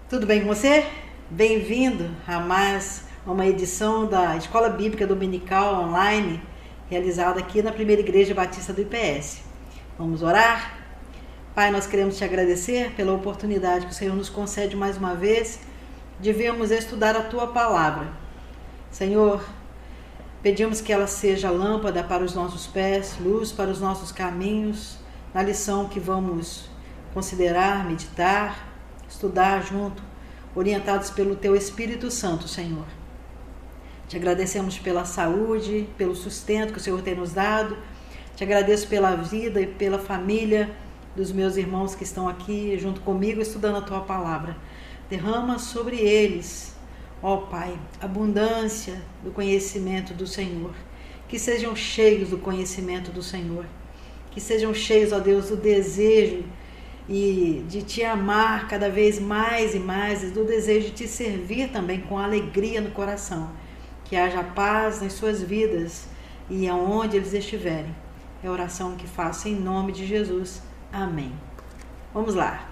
Tudo bem com você? Bem-vindo a mais uma edição da Escola Bíblica Dominical Online, realizada aqui na Primeira Igreja Batista do IPS. Vamos orar? Pai, nós queremos te agradecer pela oportunidade que o Senhor nos concede mais uma vez de virmos estudar a Tua Palavra. Senhor, pedimos que ela seja lâmpada para os nossos pés, luz para os nossos caminhos, na lição que vamos considerar, meditar, estudar junto, orientados pelo Teu Espírito Santo, Senhor. Te agradecemos pela saúde, pelo sustento que o Senhor tem nos dado. Te agradeço pela vida e pela família dos meus irmãos que estão aqui junto comigo estudando a Tua Palavra. Derrama sobre eles, ó Pai, abundância do conhecimento do Senhor. Que sejam cheios do conhecimento do Senhor. Que sejam cheios, ó Deus, do desejo e de Te amar cada vez mais e mais, e do desejo de Te servir também com alegria no coração. Que haja paz nas suas vidas e aonde eles estiverem. É a oração que faço em nome de Jesus. Amém. Vamos lá.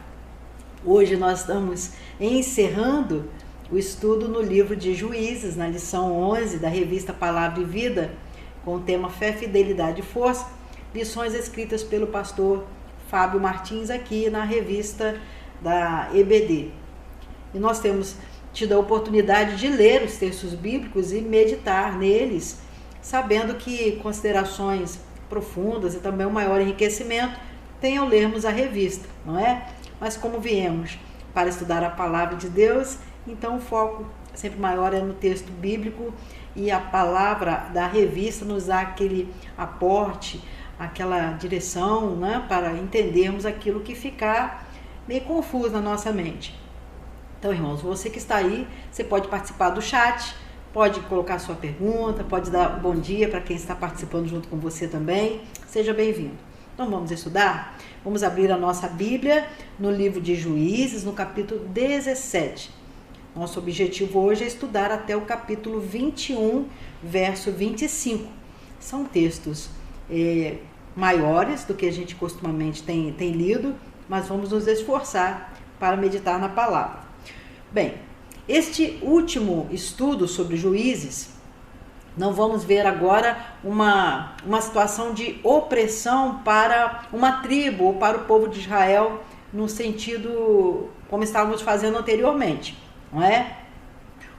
Hoje nós estamos encerrando o estudo no livro de Juízes, na lição 11 da revista Palavra e Vida, com o tema Fé, Fidelidade e Força, lições escritas pelo pastor Fábio Martins aqui na revista da EBD. E nós temos tido a oportunidade de ler os textos bíblicos e meditar neles, sabendo que considerações profundas e também um maior enriquecimento tem ao lermos a revista, não é? Mas como viemos para estudar a palavra de Deus, então o foco sempre maior é no texto bíblico, e a palavra da revista nos dá aquele aporte, aquela direção, né, para entendermos aquilo que ficar meio confuso na nossa mente. Então, irmãos, você que está aí, você pode participar do chat, pode colocar sua pergunta, pode dar um bom dia para quem está participando junto com você também. Seja bem-vindo. Então, vamos estudar? Vamos abrir a nossa Bíblia no livro de Juízes, no capítulo 17. Nosso objetivo hoje é estudar até o capítulo 21, verso 25. São textos maiores do que a gente costumamente tem lido, mas vamos nos esforçar para meditar na palavra. Bem, este último estudo sobre Juízes, não vamos ver agora uma situação de opressão para uma tribo ou para o povo de Israel, no sentido como estávamos fazendo anteriormente, não é?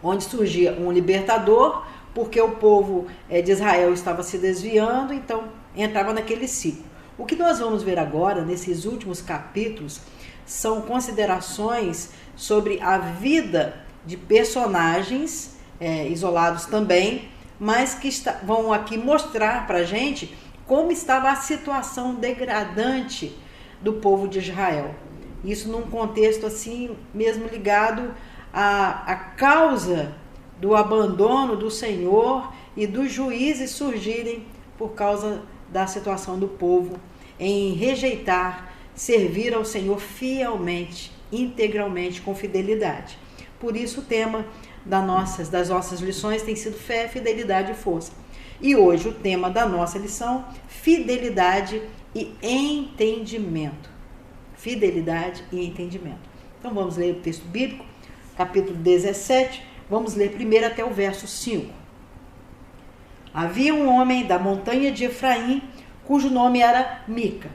Onde surgia um libertador, porque o povo de Israel estava se desviando, então entrava naquele ciclo. O que nós vamos ver agora, nesses últimos capítulos, são considerações sobre a vida de personagens isolados também, mas que vão aqui mostrar para a gente como estava a situação degradante do povo de Israel. Isso num contexto assim, mesmo ligado à causa do abandono do Senhor e dos juízes surgirem por causa da situação do povo em rejeitar, servir ao Senhor fielmente, integralmente, com fidelidade. Por isso o tema das nossas lições tem sido fé, fidelidade e força. E hoje o tema da nossa lição, fidelidade e entendimento. Fidelidade e entendimento. Então vamos ler o texto bíblico, capítulo 17, vamos ler primeiro até o verso 5. Havia um homem da montanha de Efraim, cujo nome era Mica,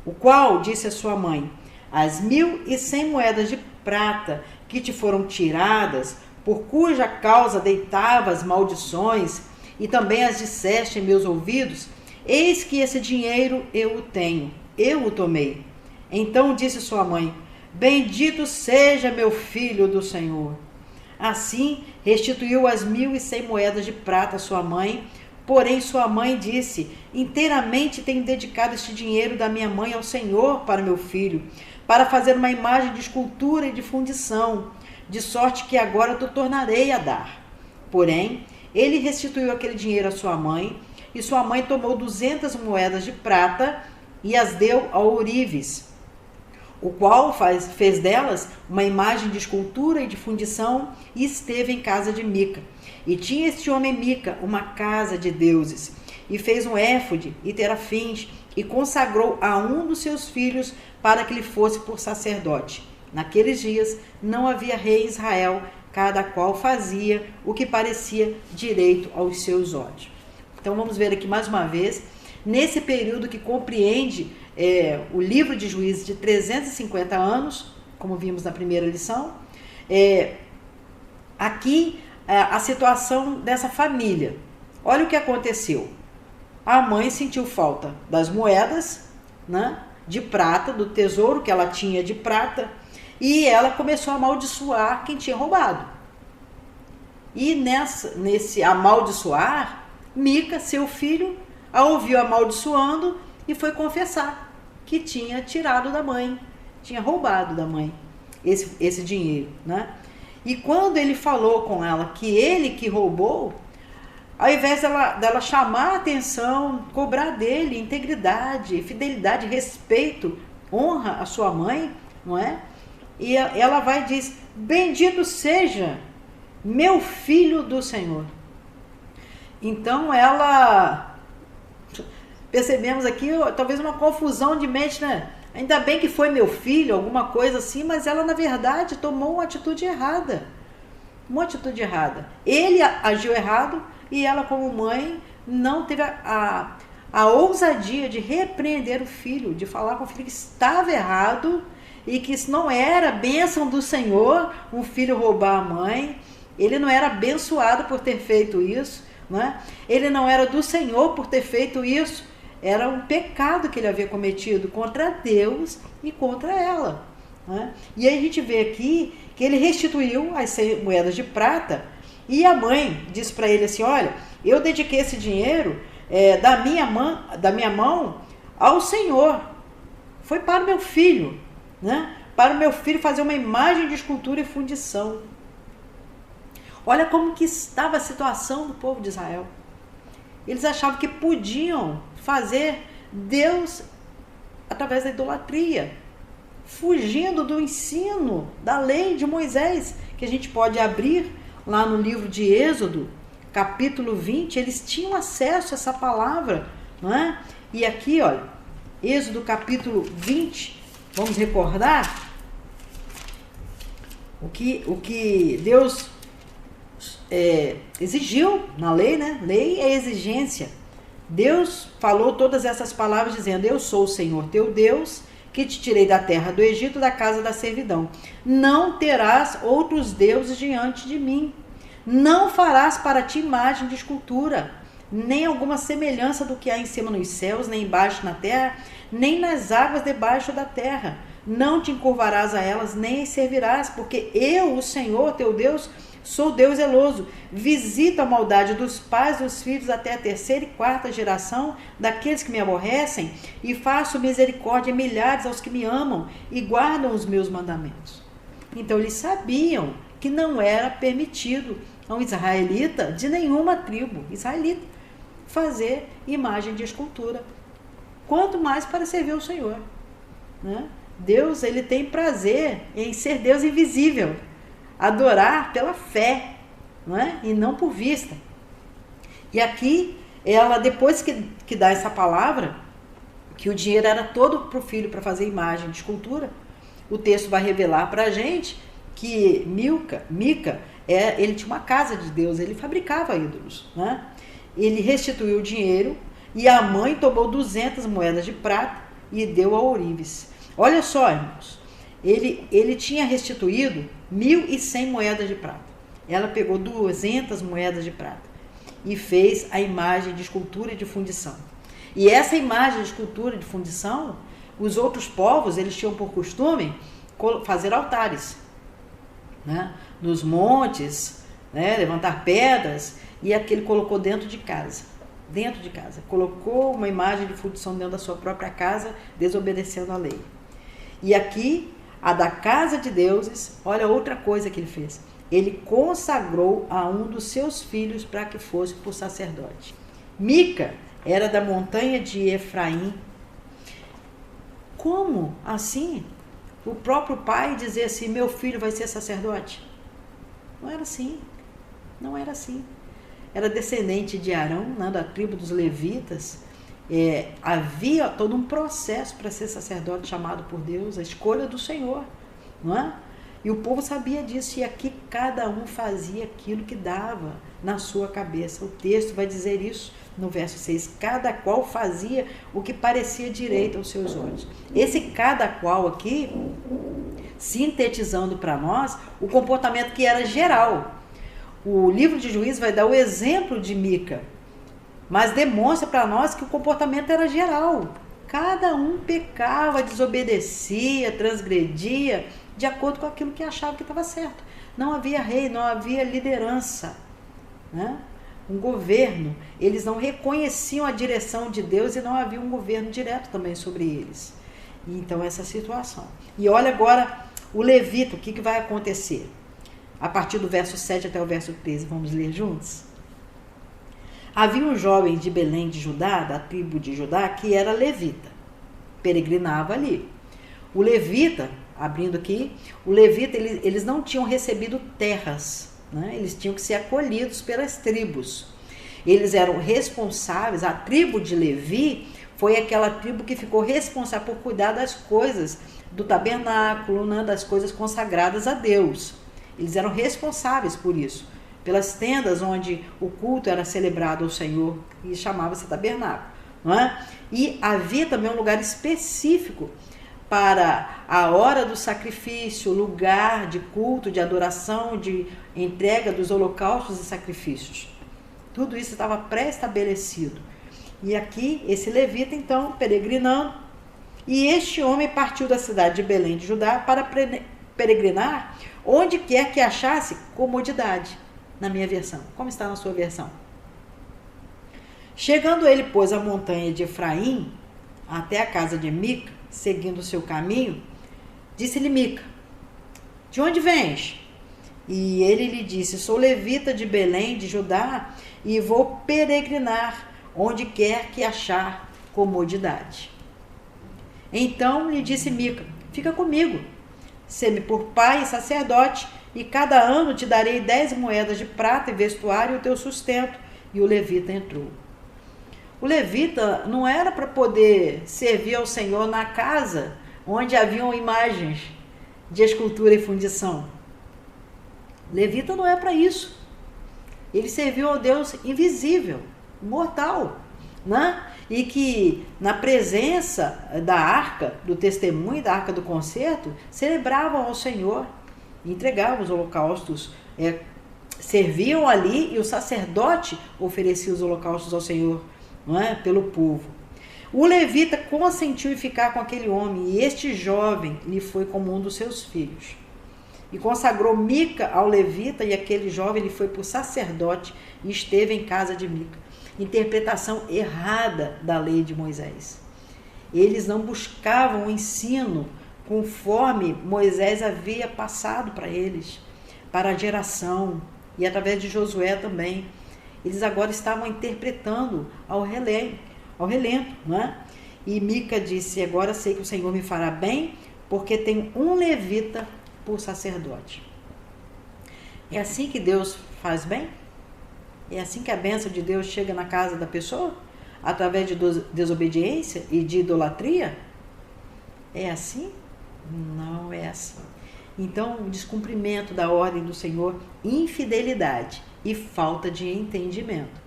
o qual disse à sua mãe: as 1.100 moedas de prata que te foram tiradas, por cuja causa deitavas maldições, e também as disseste em meus ouvidos, eis que esse dinheiro eu o tenho, eu o tomei. Então disse sua mãe: bendito seja meu filho do Senhor. Assim restituiu as 1.100 moedas de prata à sua mãe. Porém sua mãe disse: inteiramente tenho dedicado este dinheiro da minha mãe ao Senhor para meu filho, para fazer uma imagem de escultura e de fundição, de sorte que agora te tornarei a dar. Porém ele restituiu aquele dinheiro à sua mãe, e sua mãe tomou 200 moedas de prata e as deu ao ourives, o qual fez delas uma imagem de escultura e de fundição, e esteve em casa de Mica. E tinha este homem Mica uma casa de deuses, e fez um éfode e terafins, e consagrou a um dos seus filhos para que lhe fosse por sacerdote. Naqueles dias não havia rei em Israel, cada qual fazia o que parecia direito aos seus olhos. Então vamos ver aqui mais uma vez, nesse período que compreende o livro de Juízes de 350 anos, como vimos na primeira lição, aqui a situação dessa família. Olha o que aconteceu. A mãe sentiu falta das moedas, né, de prata, do tesouro que ela tinha de prata, e ela começou a amaldiçoar quem tinha roubado. E nesse amaldiçoar, Mica, seu filho, a ouviu amaldiçoando e foi confessar que tinha tirado da mãe, tinha roubado da mãe esse dinheiro, né? E quando ele falou com ela que ele que roubou, ao invés dela chamar a atenção, cobrar dele integridade, fidelidade, respeito, honra a sua mãe, não é? E ela vai e diz: bendito seja meu filho do Senhor. Então percebemos aqui talvez uma confusão de mente, né? Ainda bem que foi meu filho, alguma coisa assim, mas ela na verdade tomou uma atitude errada. Uma atitude errada. Ele agiu errado e ela, como mãe, não teve a ousadia de repreender o filho, de falar com o filho que estava errado e que isso não era bênção do Senhor, um filho roubar a mãe. Ele não era abençoado por ter feito isso, né? Ele não era do Senhor por ter feito isso. Era um pecado que ele havia cometido contra Deus e contra ela, né? E aí a gente vê aqui que ele restituiu as 100 moedas de prata e a mãe disse para ele assim: olha, eu dediquei esse dinheiro da minha mão ao Senhor. Foi para o meu filho, né? Para o meu filho fazer uma imagem de escultura e fundição. Olha como que estava a situação do povo de Israel. Eles achavam que podiam fazer Deus através da idolatria, fugindo do ensino da lei de Moisés, que a gente pode abrir lá no livro de Êxodo, capítulo 20, eles tinham acesso a essa palavra, não é? E aqui, olha, Êxodo capítulo 20, vamos recordar o que Deus exigiu na lei, né? Lei é exigência. Deus falou todas essas palavras dizendo: eu sou o Senhor teu Deus, que te tirei da terra do Egito, da casa da servidão. Não terás outros deuses diante de mim. Não farás para ti imagem de escultura, nem alguma semelhança do que há em cima nos céus, nem embaixo na terra, nem nas águas debaixo da terra. Não te encurvarás a elas, nem as servirás, porque eu, o Senhor teu Deus, sou Deus zeloso, visito a maldade dos pais dos filhos até a 3ª e 4ª geração daqueles que me aborrecem, e faço misericórdia a milhares aos que me amam e guardam os meus mandamentos. Então eles sabiam que não era permitido a um israelita de nenhuma tribo israelita fazer imagem de escultura, quanto mais para servir ao Senhor, né? Deus, ele tem prazer em ser Deus invisível, adorar pela fé, não é? E não por vista. E aqui, ela, depois que dá essa palavra, que o dinheiro era todo para o filho para fazer imagem de escultura, o texto vai revelar para a gente que Mica, ele tinha uma casa de Deus, ele fabricava ídolos, né? Ele restituiu o dinheiro e a mãe tomou 200 moedas de prata e deu a ourives. Olha só, irmãos, ele tinha restituído 1.100 moedas de prata. Ela pegou 200 moedas de prata e fez a imagem de escultura e de fundição. E essa imagem de escultura e de fundição, os outros povos, eles tinham por costume fazer altares, né? Nos montes, né? Levantar pedras, e aquele colocou dentro de casa. Colocou uma imagem de fundição dentro da sua própria casa, desobedecendo a lei. E aqui, a da casa de deuses, olha outra coisa que ele fez. Ele consagrou a um dos seus filhos para que fosse por sacerdote. Mica era da montanha de Efraim. Como assim? O próprio pai dizer assim: meu filho vai ser sacerdote? Não era assim. Não era assim. Era descendente de Arão, né, da tribo dos levitas. Havia todo um processo para ser sacerdote chamado por Deus, a escolha do Senhor, não é? E o povo sabia disso, e aqui cada um fazia aquilo que dava na sua cabeça. O texto vai dizer isso no verso 6. Cada qual fazia o que parecia direito aos seus olhos. Esse cada qual aqui, sintetizando para nós o comportamento que era geral. O livro de Juízes vai dar o exemplo de Mica, mas demonstra para nós que o comportamento era geral. Cada um pecava, desobedecia, transgredia, de acordo com aquilo que achava que estava certo. Não havia rei, não havia liderança, né? Um governo. Eles não reconheciam a direção de Deus e não havia um governo direto também sobre eles. Então, essa situação. E olha agora o levita, o que vai acontecer? A partir do verso 7 até o verso 13, vamos ler juntos? Havia um jovem de Belém de Judá, da tribo de Judá, que era levita. Peregrinava ali. O levita, abrindo aqui, o levita, eles não tinham recebido terras, né? Eles tinham que ser acolhidos pelas tribos. Eles eram responsáveis, a tribo de Levi foi aquela tribo que ficou responsável por cuidar das coisas do tabernáculo, né? Das coisas consagradas a Deus. Eles eram responsáveis por isso, pelas tendas onde o culto era celebrado ao Senhor, e chamava-se tabernáculo, não é? E havia também um lugar específico para a hora do sacrifício, lugar de culto, de adoração, de entrega dos holocaustos e sacrifícios. Tudo isso estava pré-estabelecido. E aqui, esse levita, então, peregrinando, e este homem partiu da cidade de Belém de Judá para peregrinar onde quer que achasse comodidade, na minha versão. Como está na sua versão? Chegando ele, pois, à montanha de Efraim, até a casa de Mica, seguindo o seu caminho, disse-lhe Mica: de onde vens? E ele lhe disse: sou levita de Belém de Judá e vou peregrinar onde quer que achar comodidade. Então lhe disse Mica: fica comigo, sê-me por pai e sacerdote, e cada ano te darei 10 moedas de prata e vestuário e o teu sustento. E o levita entrou. O levita não era para poder servir ao Senhor na casa onde haviam imagens de escultura e fundição. O levita não é para isso. Ele serviu ao Deus invisível, mortal, né? E que na presença da arca do testemunho e da arca do concerto celebravam ao Senhor, entregavam os holocaustos, serviam ali, e o sacerdote oferecia os holocaustos ao Senhor, não é? Pelo povo. O levita consentiu em ficar com aquele homem, e este jovem lhe foi como um dos seus filhos. E consagrou Mica ao levita, e aquele jovem lhe foi por sacerdote e esteve em casa de Mica. Interpretação errada da lei de Moisés. Eles não buscavam o ensino conforme Moisés havia passado para eles, para a geração, e através de Josué também. Eles agora estavam interpretando ao relento, não é? E Mica disse: agora sei que o Senhor me fará bem, porque tem um levita por sacerdote. É assim que Deus faz bem? É assim que a bênção de Deus chega na casa da pessoa? Através de desobediência e de idolatria? É assim? Não é assim. Então, o descumprimento da ordem do Senhor, infidelidade e falta de entendimento.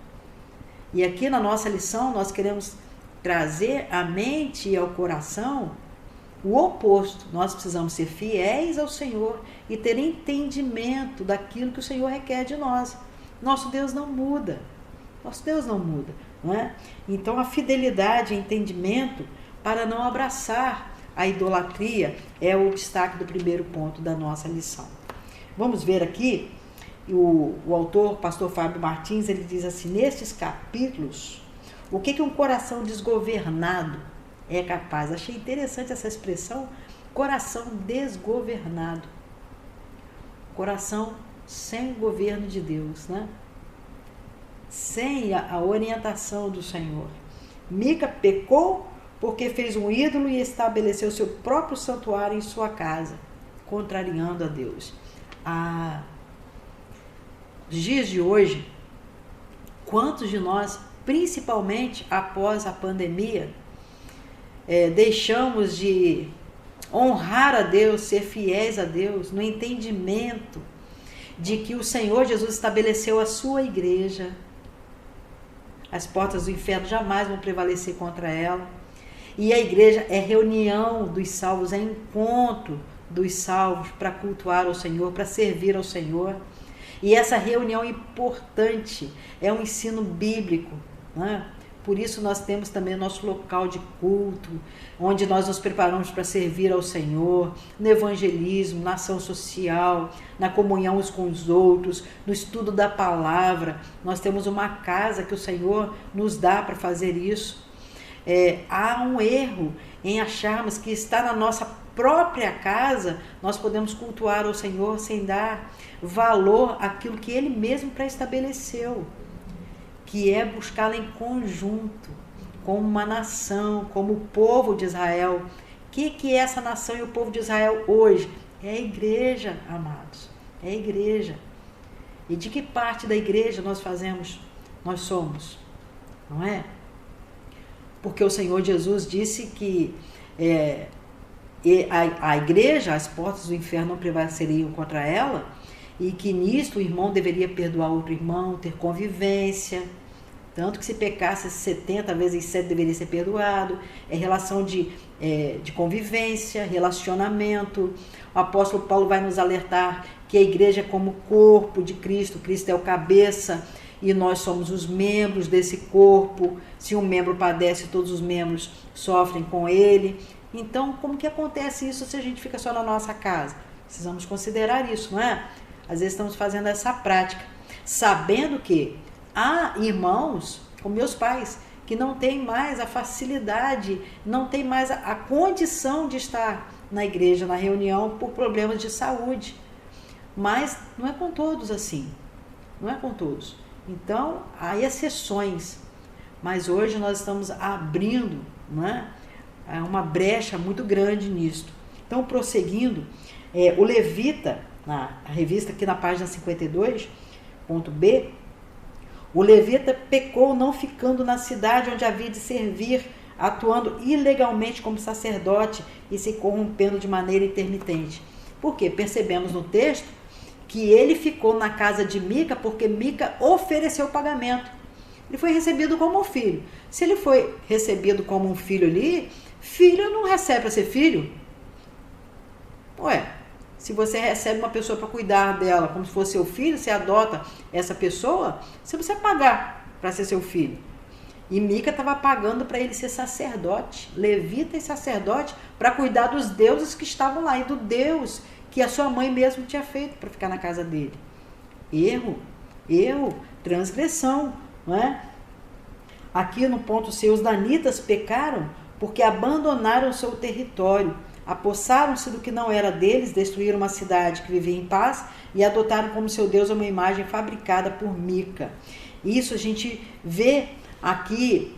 E aqui na nossa lição nós queremos trazer à mente e ao coração o oposto. Nós precisamos ser fiéis ao Senhor e ter entendimento daquilo que o Senhor requer de nós. Nosso Deus não muda. Nosso Deus não muda, não é? Então a fidelidade e entendimento para não abraçar a idolatria é o destaque do primeiro ponto da nossa lição. Vamos ver aqui, o autor, pastor Fábio Martins, ele diz assim, nestes capítulos, o que um coração desgovernado é capaz. Achei interessante essa expressão, coração desgovernado. Coração sem o governo de Deus, né? Sem a orientação do Senhor. Mica pecou porque fez um ídolo e estabeleceu seu próprio santuário em sua casa, contrariando a Deus. Nos dias de hoje, quantos de nós, principalmente após a pandemia, deixamos de honrar a Deus, ser fiéis a Deus, no entendimento de que o Senhor Jesus estabeleceu a sua igreja. As portas do inferno jamais vão prevalecer contra ela. E a igreja é reunião dos salvos, é encontro dos salvos para cultuar ao Senhor, para servir ao Senhor. E essa reunião é importante, é um ensino bíblico, né? Por isso nós temos também o nosso local de culto, onde nós nos preparamos para servir ao Senhor, no evangelismo, na ação social, na comunhão uns com os outros, no estudo da palavra. Nós temos uma casa que o Senhor nos dá para fazer isso. Há um erro em acharmos que está na nossa própria casa, nós podemos cultuar ao Senhor sem dar valor àquilo que Ele mesmo pré-estabeleceu, que é buscá-lo em conjunto, como uma nação, como o povo de Israel. O que é essa nação e o povo de Israel hoje? É a igreja, amados, é a igreja. E de que parte da igreja nós somos, não é? Porque o Senhor Jesus disse que a igreja, as portas do inferno não prevaleceriam contra ela, e que nisto o irmão deveria perdoar outro irmão, ter convivência, tanto que se pecasse 70 vezes 7 deveria ser perdoado. É relação de convivência, relacionamento. O apóstolo Paulo vai nos alertar que a igreja é como o corpo de Cristo, Cristo é o cabeça e nós somos os membros desse corpo. Se um membro padece, todos os membros sofrem com ele. Então, como que acontece isso se a gente fica só na nossa casa? Precisamos considerar isso, não é? Às vezes estamos fazendo essa prática, sabendo que há irmãos, como meus pais, que não têm mais a facilidade, não têm mais a condição de estar na igreja, na reunião, por problemas de saúde. Mas não é com todos assim, não é com todos. Então, há exceções, mas hoje nós estamos abrindo, não é? Uma brecha muito grande nisto. Então, prosseguindo, o levita, na revista aqui na página 52.b, o levita pecou não ficando na cidade onde havia de servir, atuando ilegalmente como sacerdote e se corrompendo de maneira intermitente. Por quê? Percebemos no texto que ele ficou na casa de Mica porque Mica ofereceu pagamento. Ele foi recebido como um filho. Se ele foi recebido como um filho ali, filho não recebe para ser filho. Ué, se você recebe uma pessoa para cuidar dela como se fosse seu filho, você adota essa pessoa, você precisa pagar para ser seu filho. E Mica estava pagando para ele ser sacerdote, levita e sacerdote, para cuidar dos deuses que estavam lá e do Deus que a sua mãe mesmo tinha feito para ficar na casa dele. Erro, transgressão, não é? Aqui no ponto C, os danitas pecaram porque abandonaram o seu território, apossaram-se do que não era deles, destruíram uma cidade que vivia em paz e adotaram como seu Deus uma imagem fabricada por Mica. Isso a gente vê aqui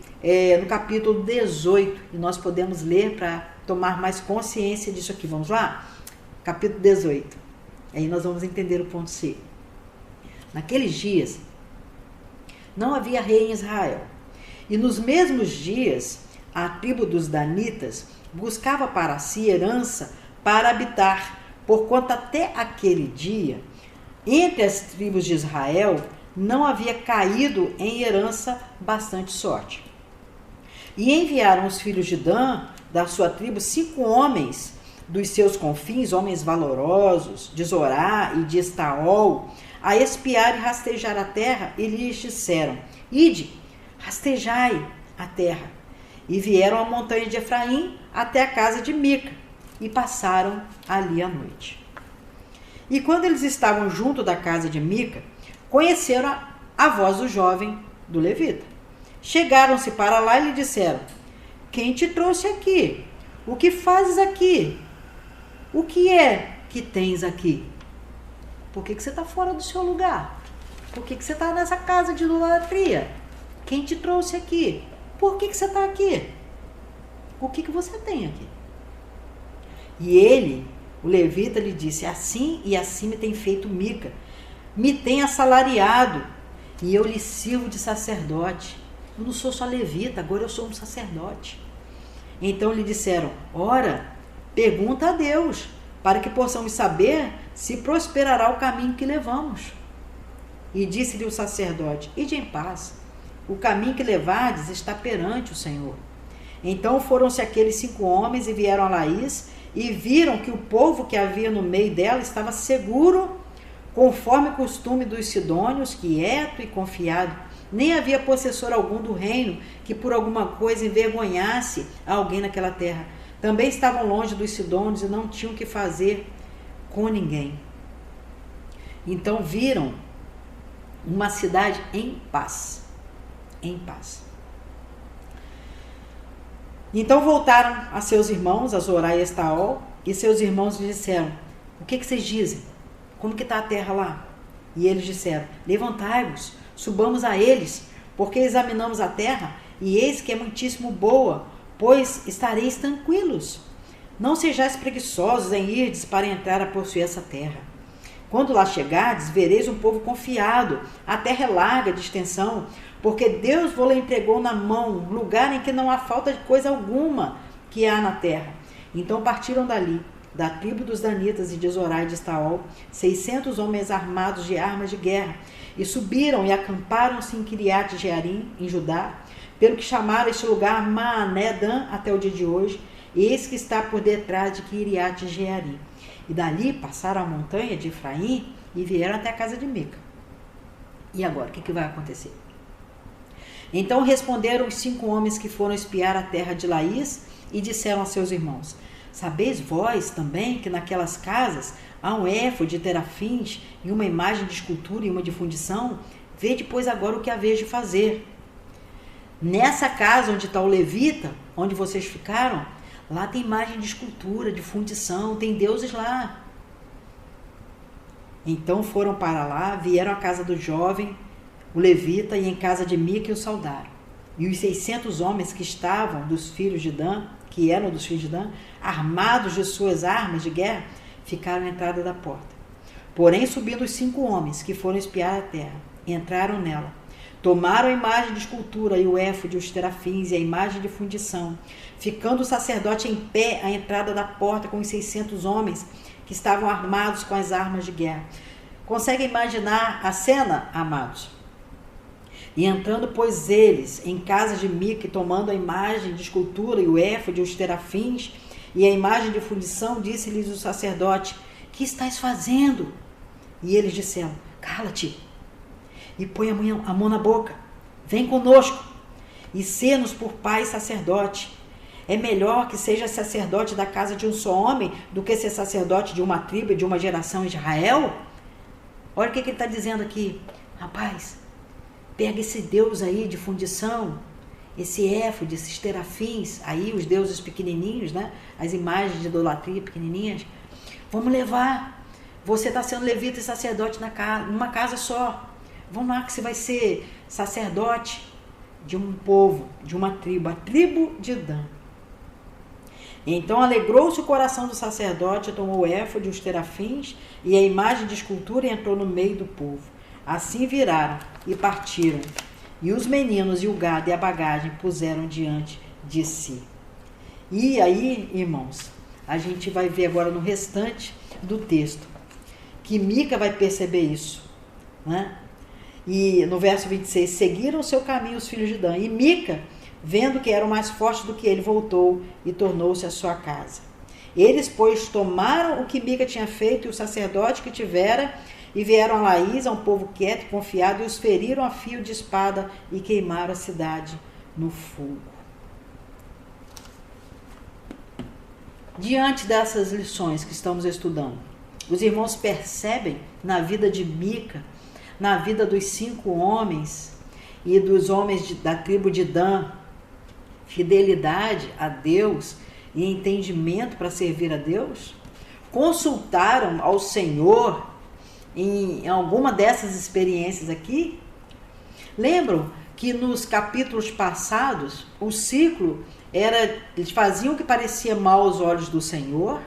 no capítulo 18, e nós podemos ler para tomar mais consciência disso aqui. Vamos lá? Capítulo 18. Aí nós vamos entender o ponto C. Naqueles dias, não havia rei em Israel, e nos mesmos dias, a tribo dos danitas buscava para si herança para habitar, porquanto até aquele dia, entre as tribos de Israel, não havia caído em herança bastante sorte. E enviaram os filhos de Dan, da sua tribo, 5 homens dos seus confins, homens valorosos, de Zorá e de Estaol, a espiar e rastejar a terra, e lhes disseram: Ide, rastejai a terra. E vieram à montanha de Efraim até a casa de Mica, e passaram ali a noite. E quando eles estavam junto da casa de Mica, conheceram a voz do jovem do levita. Chegaram-se para lá e lhe disseram: Quem te trouxe aqui? O que fazes aqui? O que é que tens aqui? Por que você está fora do seu lugar? Por que você está nessa casa de idolatria? Quem te trouxe aqui? Por que você está aqui? O que você tem aqui? E ele, o levita, lhe disse: Assim e assim me tem feito Mica. Me tem assalariado e eu lhe sirvo de sacerdote. Eu não sou só levita, agora eu sou um sacerdote. Então lhe disseram: Ora, Pergunta a Deus, para que possamos saber se prosperará o caminho que levamos. E disse-lhe o sacerdote: ide em paz, o caminho que levardes está perante o Senhor. Então foram-se aqueles 5 homens e vieram a Laís, e viram que o povo que havia no meio dela estava seguro, conforme o costume dos sidônios, quieto e confiado. Nem havia possessor algum do reino que por alguma coisa envergonhasse alguém naquela terra. Também estavam longe dos sidônios e não tinham o que fazer com ninguém. Então viram uma cidade em paz. Em paz. Então voltaram a seus irmãos, a Zorá e a Estaol, e seus irmãos lhe disseram: o que vocês dizem? Como que está a terra lá? E eles disseram: levantai-vos, subamos a eles, porque examinamos a terra, e eis que é muitíssimo boa, pois estareis tranquilos. Não sejais preguiçosos em irdes para entrar a possuir essa terra. Quando lá chegardes, vereis um povo confiado, a terra é larga de extensão, porque Deus vos entregou na mão, lugar em que não há falta de coisa alguma que há na terra. Então partiram dali, da tribo dos danitas e de Zorá e de Estaol, 600 homens armados de armas de guerra, e subiram e acamparam-se em Kiriat Jearim, em Judá, pelo que chamaram este lugar Maané-Dan até o dia de hoje, e eis que está por detrás de Kiriat Jearim. E dali passaram a montanha de Efraim e vieram até a casa de Mica. E agora, o que vai acontecer? Então responderam os 5 homens que foram espiar a terra de Laís e disseram a seus irmãos: sabeis vós também que naquelas casas há um éfode de terafins e uma imagem de escultura e uma de fundição? Vede, pois, agora o que haveis de fazer. Nessa casa onde está o levita, onde vocês ficaram, lá tem imagem de escultura, de fundição, tem deuses lá. Então foram para lá, vieram à casa do jovem, o levita, e em casa de Mica e o saudaram. E os 600 homens que estavam dos filhos de Dan, que eram dos filhos de Dan, armados de suas armas de guerra, ficaram à entrada da porta. Porém, subindo os 5 homens que foram espiar a terra, entraram nela, tomaram a imagem de escultura e o éfode, os terafins e a imagem de fundição, ficando o sacerdote em pé à entrada da porta com os 600 homens que estavam armados com as armas de guerra. Consegue imaginar a cena, amados? E entrando, pois, eles em casa de Mica, tomando a imagem de escultura e o éfode, os terafins e a imagem de fundição, disse-lhes o sacerdote: que estás fazendo? E eles disseram: cala-te e põe a mão na boca, vem conosco e sê-nos por pai e sacerdote. É melhor que seja sacerdote da casa de um só homem do que ser sacerdote de uma tribo e de uma geração em Israel. Olha o que ele está dizendo aqui. Rapaz, pega esse deus aí de fundição, esse éfode, esses terafins, aí os deuses pequenininhos, né? As imagens de idolatria pequenininhas. Vamos levar. Você está sendo levita e sacerdote numa casa só. Vamos lá que você vai ser sacerdote de um povo, de uma tribo, a tribo de Dan. Então alegrou-se o coração do sacerdote, tomou o éfode, os terafins e a imagem de escultura e entrou no meio do povo. Assim viraram e partiram, e os meninos e o gado e a bagagem puseram diante de si. E aí, irmãos, a gente vai ver agora no restante do texto que Mica vai perceber isso, né? E no verso 26, seguiram o seu caminho os filhos de Dan, e Mica, vendo que eram mais fortes do que ele, voltou e tornou-se à sua casa. Eles, pois, tomaram o que Mica tinha feito e o sacerdote que tivera, e vieram a Laís, a um povo quieto e confiado, e os feriram a fio de espada e queimaram a cidade no fogo. Diante dessas lições que estamos estudando, os irmãos percebem na vida de Mica, na vida dos 5 homens e dos homens da tribo de Dan, fidelidade a Deus e entendimento para servir a Deus? Consultaram ao Senhor em alguma dessas experiências aqui? Lembram que nos capítulos passados o ciclo era, eles faziam o que parecia mal aos olhos do Senhor,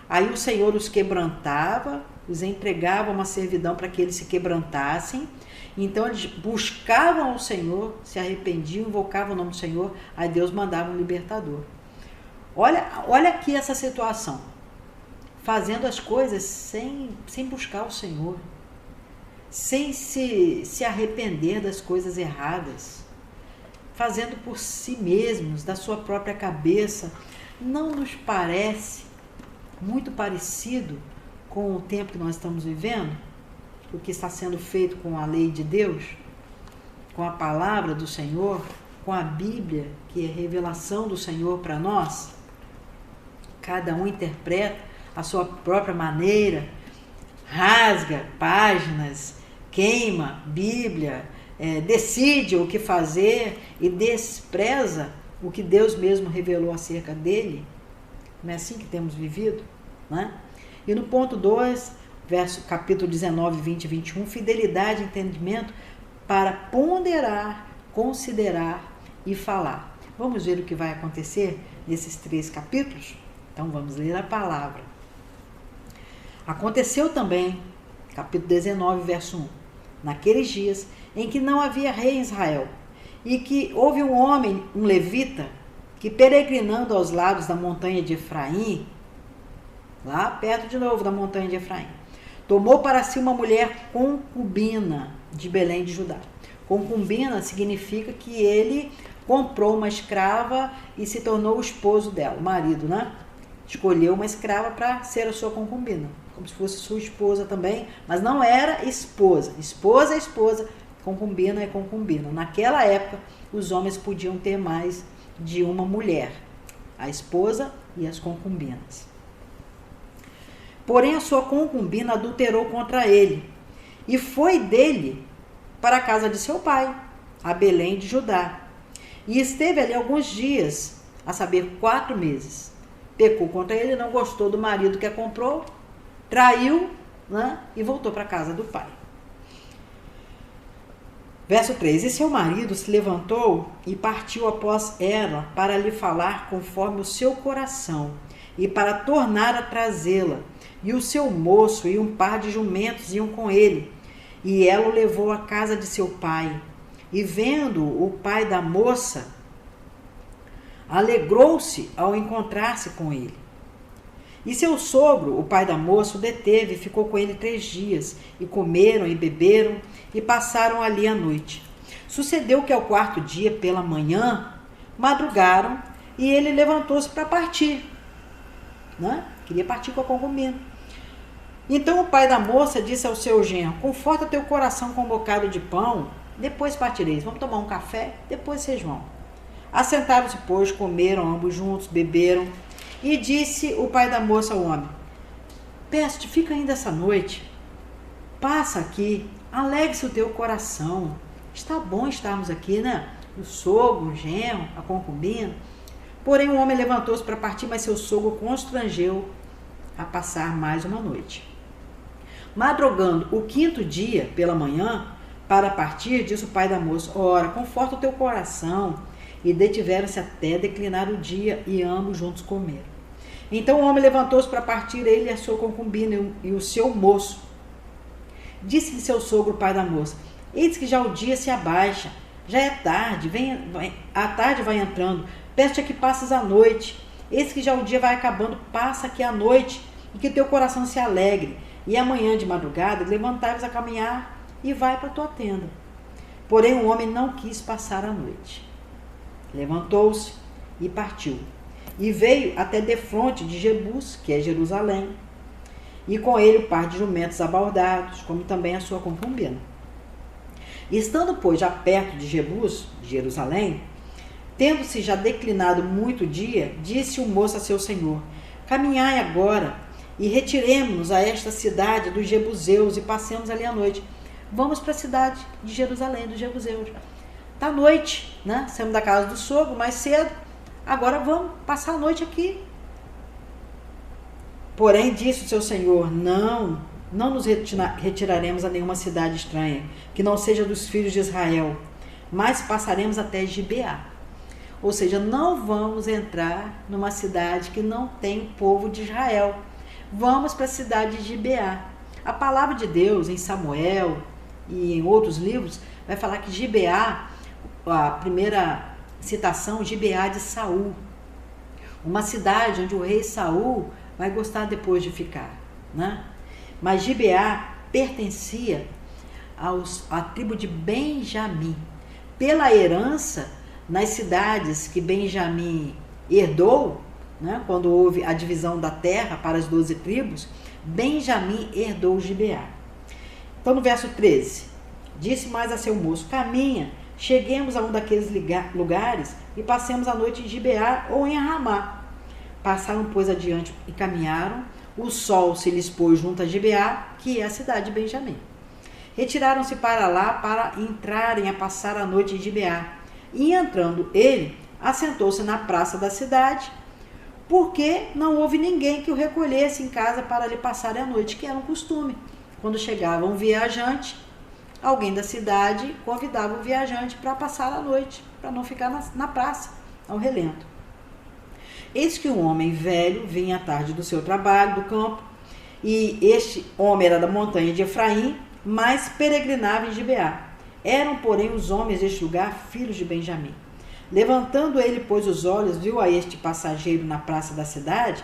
aí o Senhor os quebrantava, os entregava uma servidão para que eles se quebrantassem. Então eles buscavam ao Senhor, se arrependiam, invocavam o nome do Senhor, aí Deus mandava um libertador. Olha aqui essa situação. Fazendo as coisas sem buscar o Senhor. Sem se arrepender das coisas erradas. Fazendo por si mesmos, da sua própria cabeça. Não nos parece muito parecido com o tempo que nós estamos vivendo? O que está sendo feito com a lei de Deus? Com a palavra do Senhor? Com a Bíblia, que é revelação do Senhor para nós? Cada um interpreta a sua própria maneira, rasga páginas, queima Bíblia, decide o que fazer e despreza o que Deus mesmo revelou acerca dele. Não é assim que temos vivido? Né? E no ponto 2, capítulo 19, 20 e 21, fidelidade e entendimento para ponderar, considerar e falar. Vamos ver o que vai acontecer nesses 3 capítulos? Então vamos ler a palavra. Aconteceu também, capítulo 19, verso 1, naqueles dias em que não havia rei em Israel, e que houve um homem, um levita, que peregrinando aos lados da montanha de Efraim, lá perto de novo da montanha de Efraim, tomou para si uma mulher concubina de Belém de Judá. Concubina significa que ele comprou uma escrava e se tornou o esposo dela, o marido, né? Escolheu uma escrava para ser a sua concubina, como se fosse sua esposa também, mas não era esposa. Esposa é esposa, concubina é concubina. Naquela época, os homens podiam ter mais de uma mulher, a esposa e as concubinas. Porém, a sua concubina adulterou contra ele e foi dele para a casa de seu pai, a Belém de Judá. E esteve ali alguns dias, a saber, 4 meses. Pecou contra ele, não gostou do marido que a comprou, traiu, né, e voltou para a casa do pai. Verso 3. E seu marido se levantou e partiu após ela para lhe falar conforme o seu coração e para tornar a trazê-la. E o seu moço e um par de jumentos iam com ele. E ela o levou à casa de seu pai. E vendo o pai da moça, alegrou-se ao encontrar-se com ele. E seu sogro, o pai da moça, o deteve e ficou com ele 3 dias. E comeram e beberam e passaram ali a noite. Sucedeu que ao 4º dia, pela manhã, madrugaram e ele levantou-se para partir. Né? Queria partir com a concubina. Então o pai da moça disse ao seu genro: conforta teu coração com um bocado de pão, depois partireis. Vamos tomar um café, depois vocês vão. Assentaram-se, pois, comeram ambos juntos, beberam. E disse o pai da moça ao homem: peço-te, fica ainda essa noite. Passa aqui, alegre-se o teu coração. Está bom estarmos aqui, né? O sogro, o genro, a concubina. Porém, o homem levantou-se para partir, mas seu sogro constrangeu a passar mais uma noite. Madrugando o 5º dia, pela manhã, para partir, disse o pai da moça: ora, conforta o teu coração. E detiveram-se até declinar o dia, e ambos juntos comeram. Então o homem levantou-se para partir, ele e a sua concubina e o seu moço. Disse-lhe seu sogro, o pai da moça: eis que já o dia se abaixa, já é tarde, a tarde vai entrando, peço-te que passes a noite. Eis que já o dia vai acabando, passa aqui a noite, e que teu coração se alegre. E amanhã de madrugada levantai-vos a caminhar e vai para a tua tenda. Porém o homem não quis passar a noite. Levantou-se e partiu. E veio até defronte de Jebus, que é Jerusalém, e com ele o par de jumentos abaldados, como também a sua concubina. E estando, pois, já perto de Jebus, de Jerusalém, tendo-se já declinado muito dia, disse o moço a seu senhor: caminhai agora e retiremo-nos a esta cidade dos jebuseus e passemos ali a noite. Vamos para a cidade de Jerusalém, dos jebuseus. Está noite, né? Saímos da casa do sogro mais cedo, agora vamos passar a noite aqui. Porém, disse o seu senhor: não nos retiraremos a nenhuma cidade estranha, que não seja dos filhos de Israel, mas passaremos até Gibeá. Ou seja, não vamos entrar numa cidade que não tem povo de Israel. Vamos para a cidade de Gibeá. A palavra de Deus em Samuel e em outros livros vai falar que Gibeá, a primeira citação, Gibeá de Saul, uma cidade onde o rei Saul vai gostar depois de ficar, né? Mas Gibeá pertencia à tribo de Benjamim. Pela herança, nas cidades que Benjamim herdou, né, quando houve a divisão da terra para as 12 tribos, Benjamim herdou Gibeá. Então, no verso 13, disse mais a seu moço: caminha, cheguemos a um daqueles lugares e passemos a noite em Gibeá ou em Ramá. Passaram, pois, adiante e caminharam. O sol se lhes pôs junto a Gibeá, que é a cidade de Benjamim. Retiraram-se para lá para entrarem a passar a noite em Gibeá. E entrando ele, assentou-se na praça da cidade, porque não houve ninguém que o recolhesse em casa para lhe passar a noite, que era um costume. Quando chegava um viajante, alguém da cidade convidava o viajante para passar a noite, para não ficar na praça, ao relento. Eis que um homem velho vinha à tarde do seu trabalho, do campo, e este homem era da montanha de Efraim, mas peregrinava em Gibeá. Eram, porém, os homens deste lugar filhos de Benjamim. Levantando ele, pois, os olhos, viu a este passageiro na praça da cidade,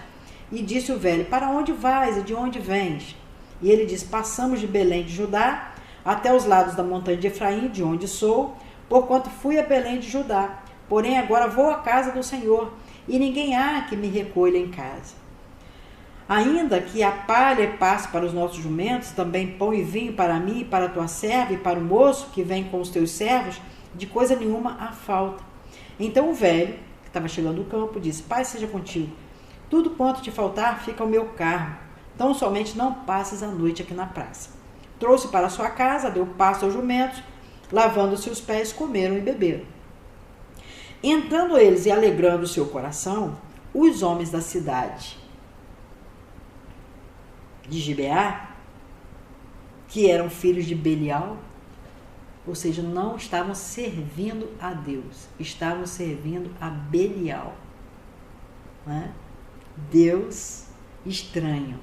e disse o velho: para onde vais e de onde vens? E ele disse: passamos de Belém de Judá até os lados da montanha de Efraim, de onde sou, porquanto fui a Belém de Judá. Porém agora vou à casa do Senhor, e ninguém há que me recolha em casa. Ainda que a palha passe para os nossos jumentos, também pão e vinho para mim e para a tua serva e para o moço que vem com os teus servos, de coisa nenhuma há falta. Então o velho, que estava chegando do campo, disse: Pai seja contigo, tudo quanto te faltar fica ao meu cargo, tão somente não passes a noite aqui na praça. Trouxe para sua casa, deu pasto aos jumentos, lavando-se os pés, comeram e beberam. Entrando eles e alegrando o seu coração, os homens da cidade de Gibeá, que eram filhos de Belial, ou seja, não estavam servindo a Deus, estavam servindo a Belial, né? Deus estranho.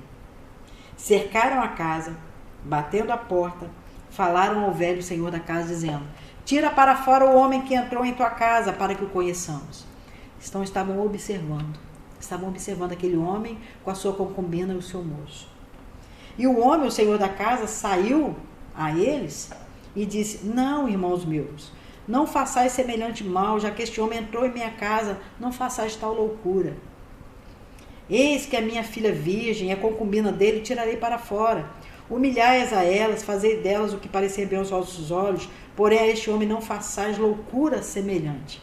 Cercaram a casa, batendo a porta, falaram ao velho senhor da casa, dizendo: tira para fora o homem que entrou em tua casa, para que o conheçamos. Então estavam observando aquele homem com a sua concubina e o seu moço. E o homem, o senhor da casa, saiu a eles e disse: não, irmãos meus, não façais semelhante mal, já que este homem entrou em minha casa, não façais tal loucura. Eis que a minha filha virgem, a concubina dele, tirarei para fora. Humilhai-as a elas, fazei delas o que parecer bem aos vossos olhos, porém a este homem não façais loucura semelhante.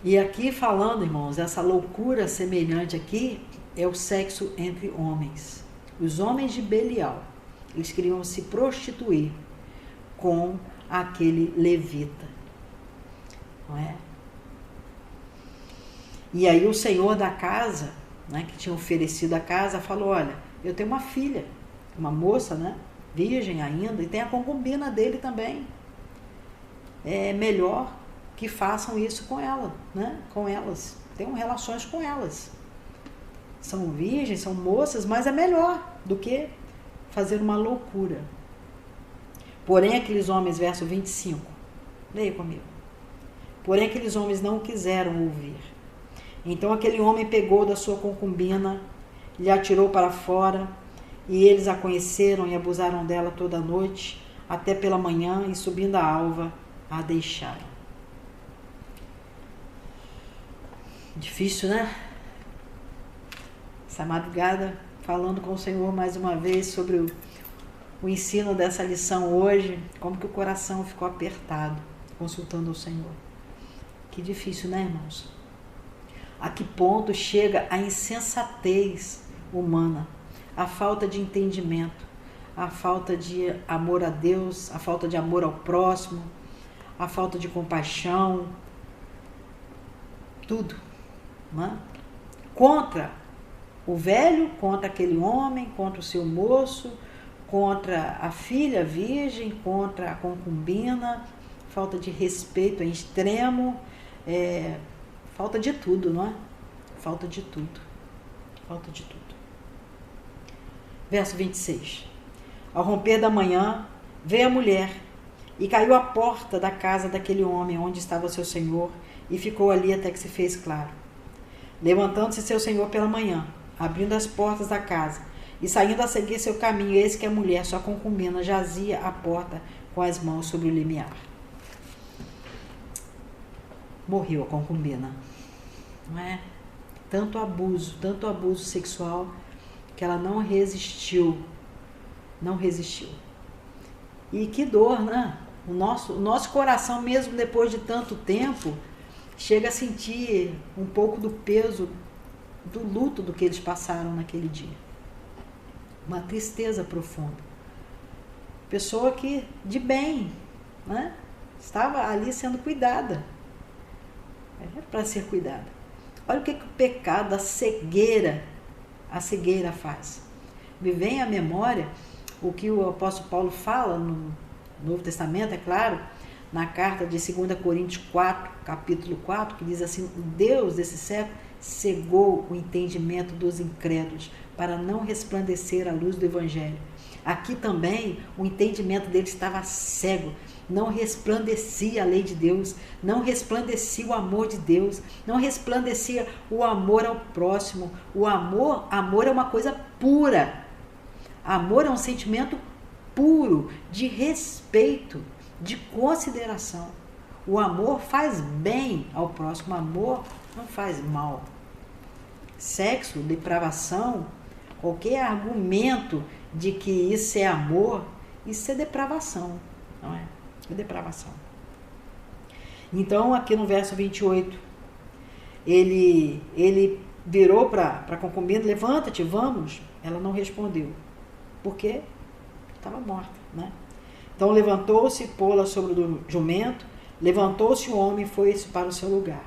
E aqui falando, irmãos, essa loucura semelhante aqui é o sexo entre homens. Os homens de Belial, eles queriam se prostituir com aquele levita, não é? E aí o senhor da casa, né, que tinha oferecido a casa, falou: olha, eu tenho uma filha, uma moça, né, virgem ainda, e tem a concubina dele também. É melhor que façam isso com ela, né, com elas, tenham relações com elas. São virgens, são moças, mas é melhor do que fazer uma loucura. Porém, aqueles homens, verso 25, leia comigo. Porém, aqueles homens não quiseram ouvir. Então aquele homem pegou da sua concubina, lhe atirou para fora, e eles a conheceram e abusaram dela toda a noite, até pela manhã, e subindo a alva, a deixaram. Difícil, né? Essa madrugada, falando com o Senhor mais uma vez sobre o ensino dessa lição hoje, como que o coração ficou apertado, consultando o Senhor. Que difícil, né, irmãos? A que ponto chega a insensatez humana, a falta de entendimento, a falta de amor a Deus, a falta de amor ao próximo, a falta de compaixão, tudo, né? Contra o velho, contra aquele homem, contra o seu moço, contra a filha virgem, contra a concubina, falta de respeito em extremo, falta de tudo, não é? Falta de tudo. Falta de tudo. Verso 26. Ao romper da manhã, veio a mulher e caiu à porta da casa daquele homem onde estava seu senhor e ficou ali até que se fez claro. Levantando-se seu senhor pela manhã, abrindo as portas da casa, e saindo a seguir seu caminho, eis que a mulher, sua concubina, jazia à porta com as mãos sobre o limiar. Morreu a concubina. Não é? Tanto abuso sexual, que ela não resistiu. Não resistiu. E que dor, né? O nosso coração, mesmo depois de tanto tempo, chega a sentir um pouco do peso do luto do que eles passaram naquele dia. Uma tristeza profunda. Pessoa que, de bem, né? Estava ali sendo cuidada. Para ser cuidada. Olha o que o pecado, a cegueira faz. Me vem à memória o que o apóstolo Paulo fala no Novo Testamento, é claro, na carta de 2 Coríntios 4, capítulo 4, que diz assim: Deus desse século cegou o entendimento dos incrédulos para não resplandecer a luz do Evangelho. Aqui também o entendimento deles estava cego, não resplandecia a lei de Deus, não resplandecia o amor de Deus, não resplandecia o amor ao próximo. O amor é uma coisa pura. Amor é um sentimento puro, de respeito, de consideração. O amor faz bem ao próximo, o amor não faz mal. Sexo, depravação, qualquer argumento de que isso é amor, isso é depravação, não é? É depravação. Então, aqui no verso 28, ele virou para a concubina: levanta-te, vamos. Ela não respondeu. Por quê? Estava morta, né? Então levantou-se, pô-la sobre o jumento, levantou-se o homem e foi-se para o seu lugar.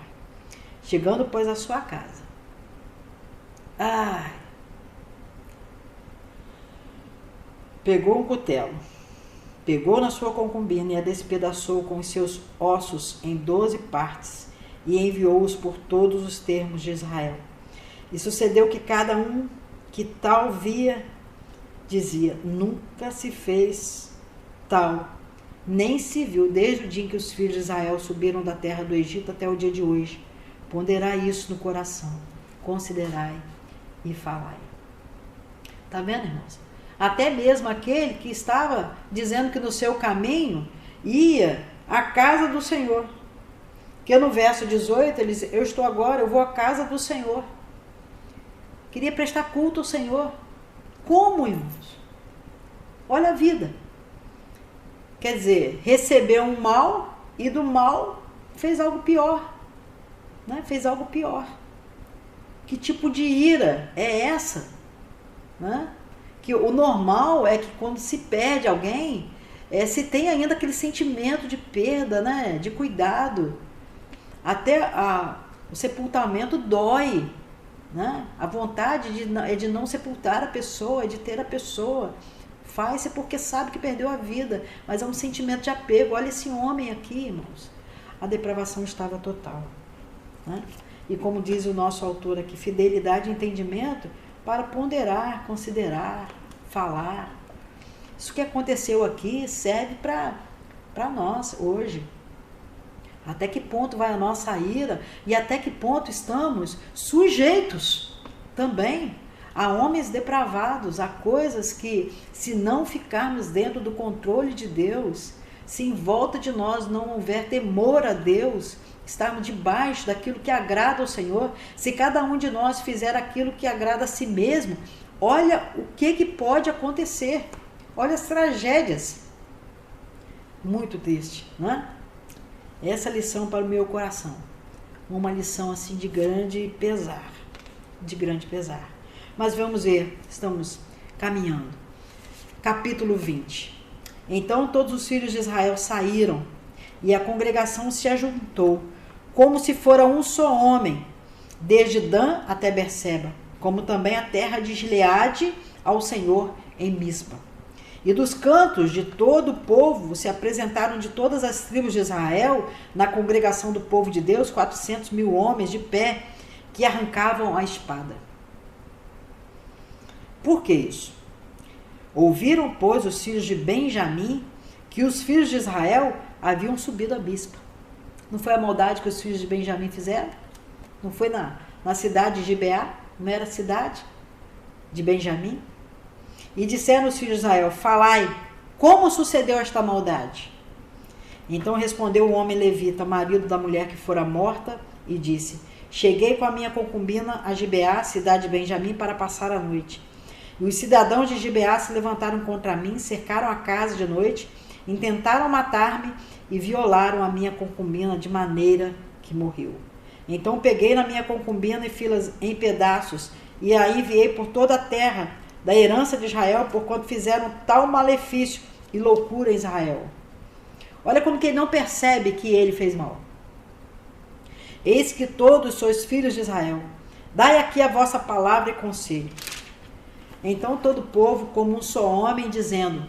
Chegando, pois, à sua casa. Pegou um cutelo, pegou na sua concubina e a despedaçou com os seus ossos em 12 partes e enviou-os por todos os termos de Israel. E sucedeu que cada um que tal via dizia: nunca se fez tal, nem se viu desde o dia em que os filhos de Israel subiram da terra do Egito até o dia de hoje. Ponderai isso no coração, considerai e falai. Está vendo, irmãos? Até mesmo aquele que estava dizendo que no seu caminho ia à casa do Senhor. Que no verso 18 ele diz: eu vou à casa do Senhor. Queria prestar culto ao Senhor. Como, irmãos? Olha a vida. Quer dizer, recebeu um mal e do mal fez algo pior. Né? Fez algo pior. Que tipo de ira é essa? Né? Que o normal é que quando se perde alguém, se tem ainda aquele sentimento de perda, né? De cuidado. Até o sepultamento dói. Né? A vontade é de não sepultar a pessoa, é de ter a pessoa. Faz-se porque sabe que perdeu a vida, mas é um sentimento de apego. Olha esse homem aqui, irmãos. A depravação estava total. Né? E como diz o nosso autor aqui, fidelidade e entendimento para ponderar, considerar, falar. Isso que aconteceu aqui serve para nós hoje. Até que ponto vai a nossa ira e até que ponto estamos sujeitos também a homens depravados, a coisas que, se não ficarmos dentro do controle de Deus, se em volta de nós não houver temor a Deus, estarmos debaixo daquilo que agrada ao Senhor, se cada um de nós fizer aquilo que agrada a si mesmo, olha o que pode acontecer. Olha as tragédias. Muito triste, não é? Essa lição para o meu coração. Uma lição assim de grande pesar. De grande pesar. Mas vamos ver, estamos caminhando. Capítulo 20. Então todos os filhos de Israel saíram, e a congregação se ajuntou, como se fora um só homem, desde Dan até Berseba, como também a terra de Gileade ao Senhor em Mispa. E dos cantos de todo o povo se apresentaram de todas as tribos de Israel, na congregação do povo de Deus, 400.000 homens de pé, que arrancavam a espada. Por que isso? Ouviram, pois, os filhos de Benjamim, que os filhos de Israel haviam subido a Mispa. Não foi a maldade que os filhos de Benjamim fizeram? Não foi na cidade de Gibeá, não era cidade de Benjamim? E disseram os filhos de Israel: falai, como sucedeu esta maldade? Então respondeu o homem levita, marido da mulher que fora morta, e disse: cheguei com a minha concubina a Gibeá, cidade de Benjamim, para passar a noite. E os cidadãos de Gibeá se levantaram contra mim, cercaram a casa de noite, intentaram matar-me e violaram a minha concubina de maneira que morreu. Então peguei na minha concubina e fiz-la em pedaços, e a enviei por toda a terra da herança de Israel, porquanto fizeram tal malefício e loucura em Israel. Olha como que ele não percebe que ele fez mal. Eis que todos sois filhos de Israel. Dai aqui a vossa palavra e conselho. Então todo o povo, como um só homem, dizendo: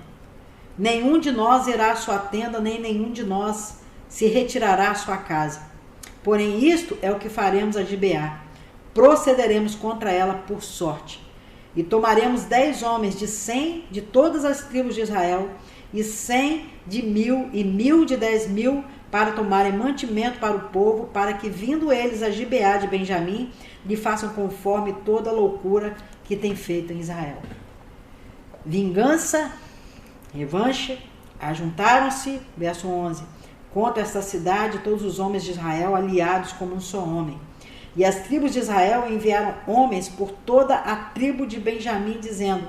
nenhum de nós irá à sua tenda, nem nenhum de nós se retirará à sua casa. Porém isto é o que faremos a Gibeá. Procederemos contra ela por sorte. E tomaremos 10 homens de 100 de todas as tribos de Israel, e 100 de 1000 e 1000 de 10.000, para tomarem mantimento para o povo, para que, vindo eles a Gibeá de Benjamim, lhe façam conforme toda a loucura que tem feito em Israel. Vingança, revanche, ajuntaram-se, verso 11, contra esta cidade todos os homens de Israel, aliados como um só homem. E as tribos de Israel enviaram homens por toda a tribo de Benjamim, dizendo: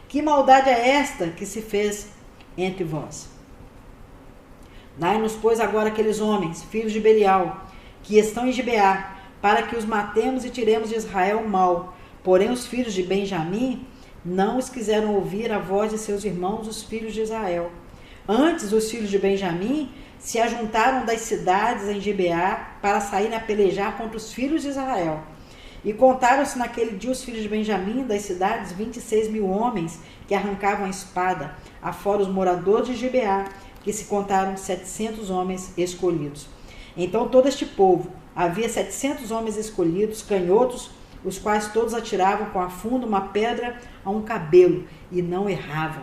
que maldade é esta que se fez entre vós? Dai-nos, pois, agora aqueles homens, filhos de Belial, que estão em Gibeá, para que os matemos e tiremos de Israel o mal. Porém os filhos de Benjamim não os quiseram ouvir a voz de seus irmãos, os filhos de Israel. Antes os filhos de Benjamim se ajuntaram das cidades em Gibeá para saírem a pelejar contra os filhos de Israel. E contaram-se naquele dia os filhos de Benjamim das cidades 26.000 homens que arrancavam a espada, afora os moradores de Gibeá, que se contaram 700 homens escolhidos. Então todo este povo, havia 700 homens escolhidos, canhotos, os quais todos atiravam com a funda uma pedra a um cabelo, e não erravam.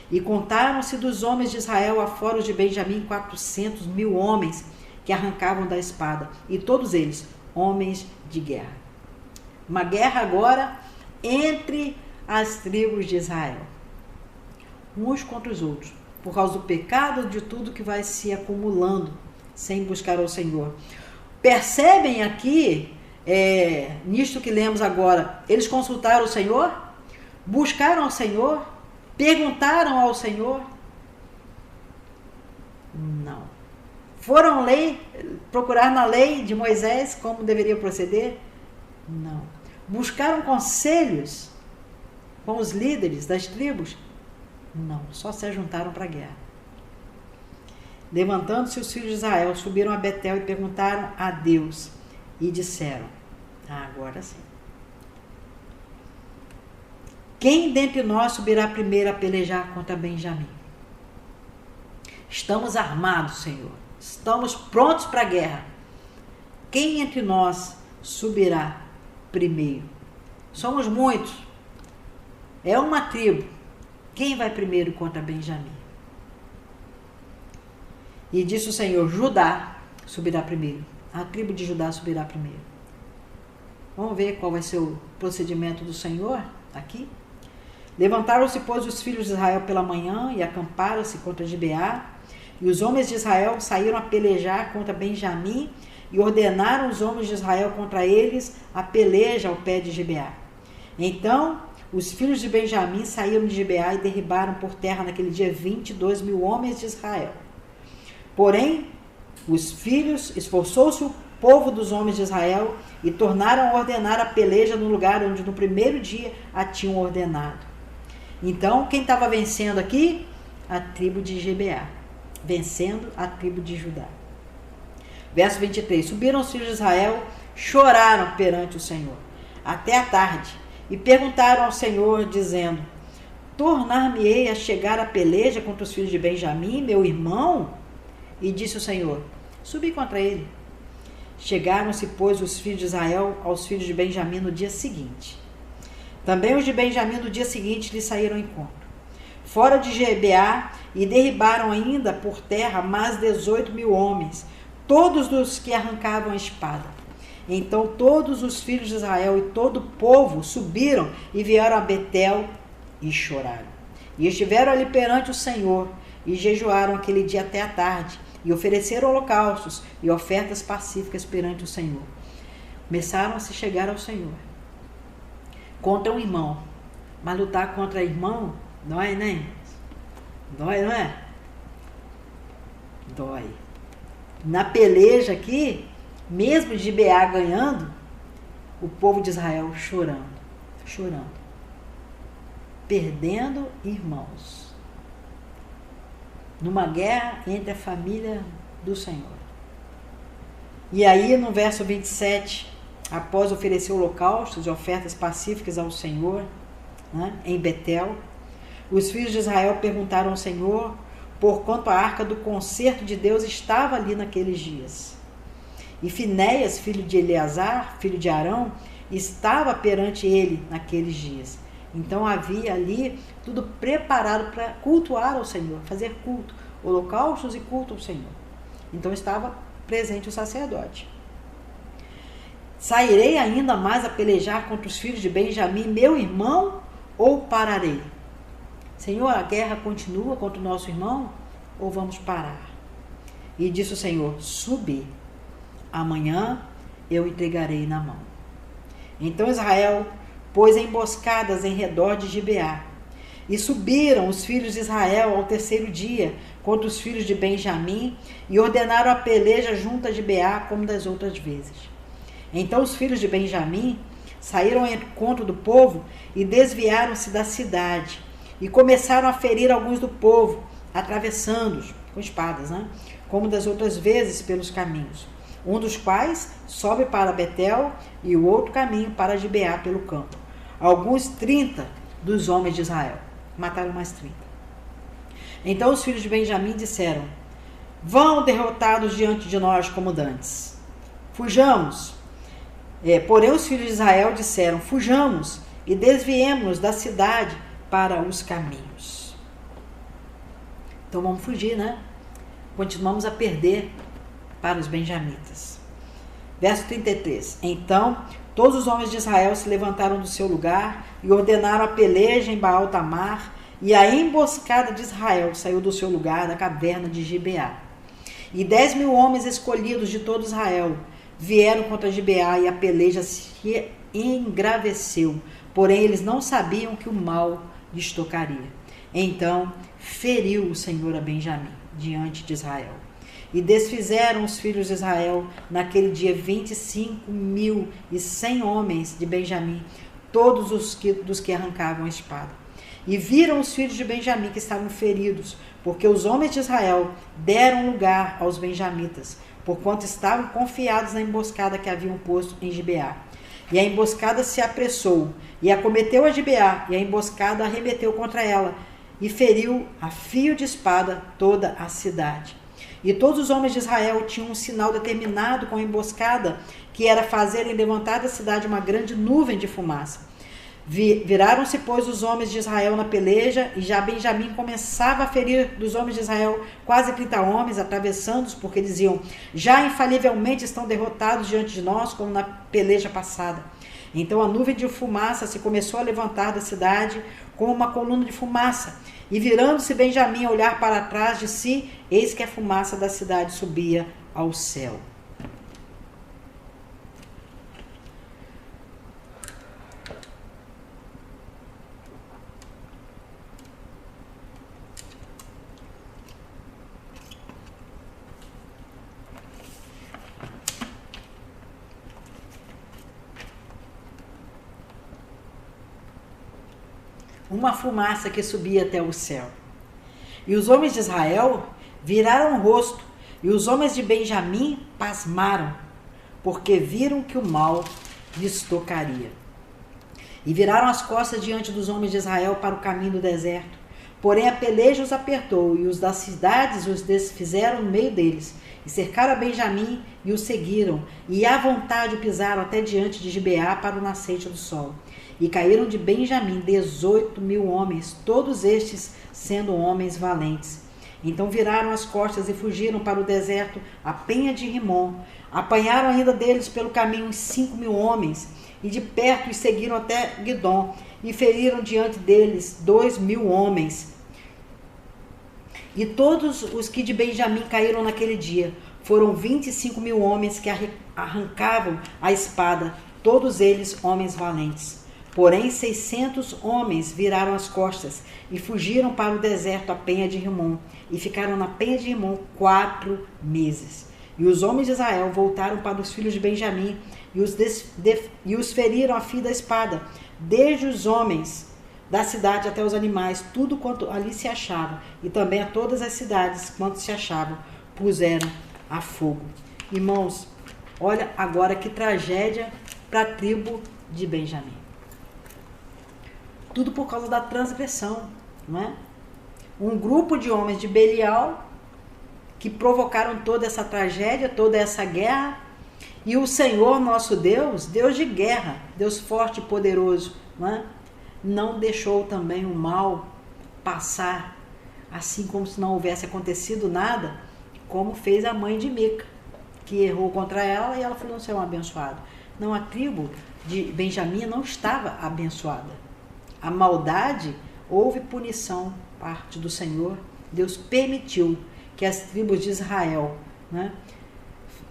E contaram-se dos homens de Israel afora os de Benjamim 400.000 homens que arrancavam da espada, e todos eles homens de guerra. Uma guerra agora entre as tribos de Israel, uns contra os outros, por causa do pecado de tudo que vai se acumulando sem buscar ao Senhor. Percebem aqui, nisto que lemos agora, eles consultaram o Senhor, buscaram ao Senhor, perguntaram ao Senhor? Não. Foram procurar na lei de Moisés como deveria proceder? Não. Buscaram conselhos com os líderes das tribos? Não, só se ajuntaram para a guerra. Levantando-se os filhos de Israel, subiram a Betel e perguntaram a Deus e disseram: agora sim. Quem dentre nós subirá primeiro a pelejar contra Benjamim? Estamos armados, Senhor. Estamos prontos para a guerra. Quem entre nós subirá primeiro? Somos muitos. É uma tribo. Quem vai primeiro contra Benjamim? E disse o Senhor: Judá subirá primeiro. A tribo de Judá subirá primeiro. Vamos ver qual vai ser o procedimento do Senhor aqui. Levantaram-se, pois, os filhos de Israel pela manhã e acamparam-se contra Gibeá. E os homens de Israel saíram a pelejar contra Benjamim e ordenaram os homens de Israel contra eles a peleja ao pé de Gibeá. Então os filhos de Benjamim saíram de Gibeá e derribaram por terra naquele dia 22.000 homens de Israel. Porém, esforçou-se o povo dos homens de Israel e tornaram a ordenar a peleja no lugar onde no primeiro dia a tinham ordenado. Então, quem estava vencendo aqui? A tribo de Gibeá, vencendo a tribo de Judá. Verso 23. Subiram os filhos de Israel, choraram perante o Senhor até a tarde, e perguntaram ao Senhor, dizendo: tornar-me-ei a chegar a peleja contra os filhos de Benjamim, meu irmão? E disse o Senhor: subi contra ele. Chegaram-se, pois, os filhos de Israel aos filhos de Benjamim no dia seguinte. Também os de Benjamim no dia seguinte lhe saíram ao encontro, fora de Gibeá, e derribaram ainda por terra mais 18.000 homens, todos dos que arrancavam a espada. Então todos os filhos de Israel e todo o povo subiram e vieram a Betel e choraram. E estiveram ali perante o Senhor e jejuaram aquele dia até a tarde e ofereceram holocaustos e ofertas pacíficas perante o Senhor. Começaram a se chegar ao Senhor contra um irmão. Mas lutar contra irmão dói, né? Dói, não é? Dói. Na peleja aqui, mesmo de Gibeá ganhando, o povo de Israel chorando, perdendo irmãos, numa guerra entre a família do Senhor. E aí no verso 27, após oferecer holocaustos e ofertas pacíficas ao Senhor, né, em Betel, os filhos de Israel perguntaram ao Senhor porquanto a arca do concerto de Deus estava ali naqueles dias. E Finéias, filho de Eleazar, filho de Arão, estava perante ele naqueles dias. Então havia ali tudo preparado para cultuar ao Senhor, fazer culto, holocaustos e culto ao Senhor. Então estava presente o sacerdote. Sairei ainda mais a pelejar contra os filhos de Benjamim, meu irmão, ou pararei? Senhor, a guerra continua contra o nosso irmão ou vamos parar? E disse o Senhor, subi, amanhã eu entregarei na mão. Então Israel pôs emboscadas em redor de Gibeá. E subiram os filhos de Israel ao terceiro dia contra os filhos de Benjamim e ordenaram a peleja junto a Gibeá como das outras vezes. Então os filhos de Benjamim saíram ao encontro do povo e desviaram-se da cidade e começaram a ferir alguns do povo, atravessando-os com espadas, né? Como das outras vezes pelos caminhos. Um dos quais sobe para Betel e o outro caminho para Gibeá pelo campo. Alguns 30 dos homens de Israel. Mataram mais 30. Então os filhos de Benjamim disseram, vão derrotados diante de nós como dantes. Fujamos. Porém os filhos de Israel disseram, fujamos e desviemos-nos da cidade para os caminhos. Então vamos fugir, né? Continuamos a perder para os benjamitas. Verso 33. Então todos os homens de Israel se levantaram do seu lugar e ordenaram a peleja em Baal-Tamar, e a emboscada de Israel saiu do seu lugar da caverna de Gibeá. E 10.000 homens escolhidos de todo Israel vieram contra Gibeá, e a peleja se engraveceu, porém eles não sabiam que o mal lhes tocaria. Então feriu o Senhor a Benjamim diante de Israel. E desfizeram os filhos de Israel naquele dia 25.100 homens de Benjamim, todos dos que arrancavam a espada. E viram os filhos de Benjamim que estavam feridos, porque os homens de Israel deram lugar aos benjamitas, porquanto estavam confiados na emboscada que haviam posto em Gibeá. E a emboscada se apressou, e acometeu a Gibeá, e a emboscada arremeteu contra ela, e feriu a fio de espada toda a cidade. E todos os homens de Israel tinham um sinal determinado com a emboscada, que era fazerem levantar da cidade uma grande nuvem de fumaça. Viraram-se, pois, os homens de Israel na peleja, e já Benjamim começava a ferir dos homens de Israel quase 30 homens, atravessando-os, porque diziam, já infalivelmente estão derrotados diante de nós, como na peleja passada. Então a nuvem de fumaça se começou a levantar da cidade como uma coluna de fumaça, e virando-se Benjamim a olhar para trás de si, eis que a fumaça da cidade subia ao céu. Uma fumaça que subia até o céu. E os homens de Israel viraram o rosto, e os homens de Benjamim pasmaram, porque viram que o mal lhes tocaria. E viraram as costas diante dos homens de Israel para o caminho do deserto. Porém a peleja os apertou, e os das cidades os desfizeram no meio deles, e cercaram a Benjamim e o seguiram, e à vontade o pisaram até diante de Gibeá para o nascente do sol. E caíram de Benjamim 18.000 homens, todos estes sendo homens valentes. Então viraram as costas e fugiram para o deserto, a penha de Rimom. Apanharam ainda deles pelo caminho uns 5.000 homens, e de perto os seguiram até Guidom, e feriram diante deles 2.000 homens. E todos os que de Benjamim caíram naquele dia foram 25.000 homens que arrancavam a espada, todos eles homens valentes. Porém 600 homens viraram as costas e fugiram para o deserto à penha de Rimom, e ficaram na penha de Rimom 4 meses. E os homens de Israel voltaram para os filhos de Benjamim e os feriram a fio da espada, desde os homens da cidade até os animais, tudo quanto ali se achava, e também a todas as cidades quanto se achavam, puseram a fogo. Irmãos, olha agora que tragédia para a tribo de Benjamim. Tudo por causa da transgressão, não é? Um grupo de homens de Belial que provocaram toda essa tragédia, toda essa guerra, e o Senhor nosso Deus, Deus de guerra, Deus forte e poderoso, não deixou também o mal passar, assim como se não houvesse acontecido nada, como fez a mãe de Mica, que errou contra ela e ela falou: não serão abençoada. Não, a tribo de Benjamim não estava abençoada. A maldade, houve punição parte do Senhor. Deus permitiu que as tribos de Israel,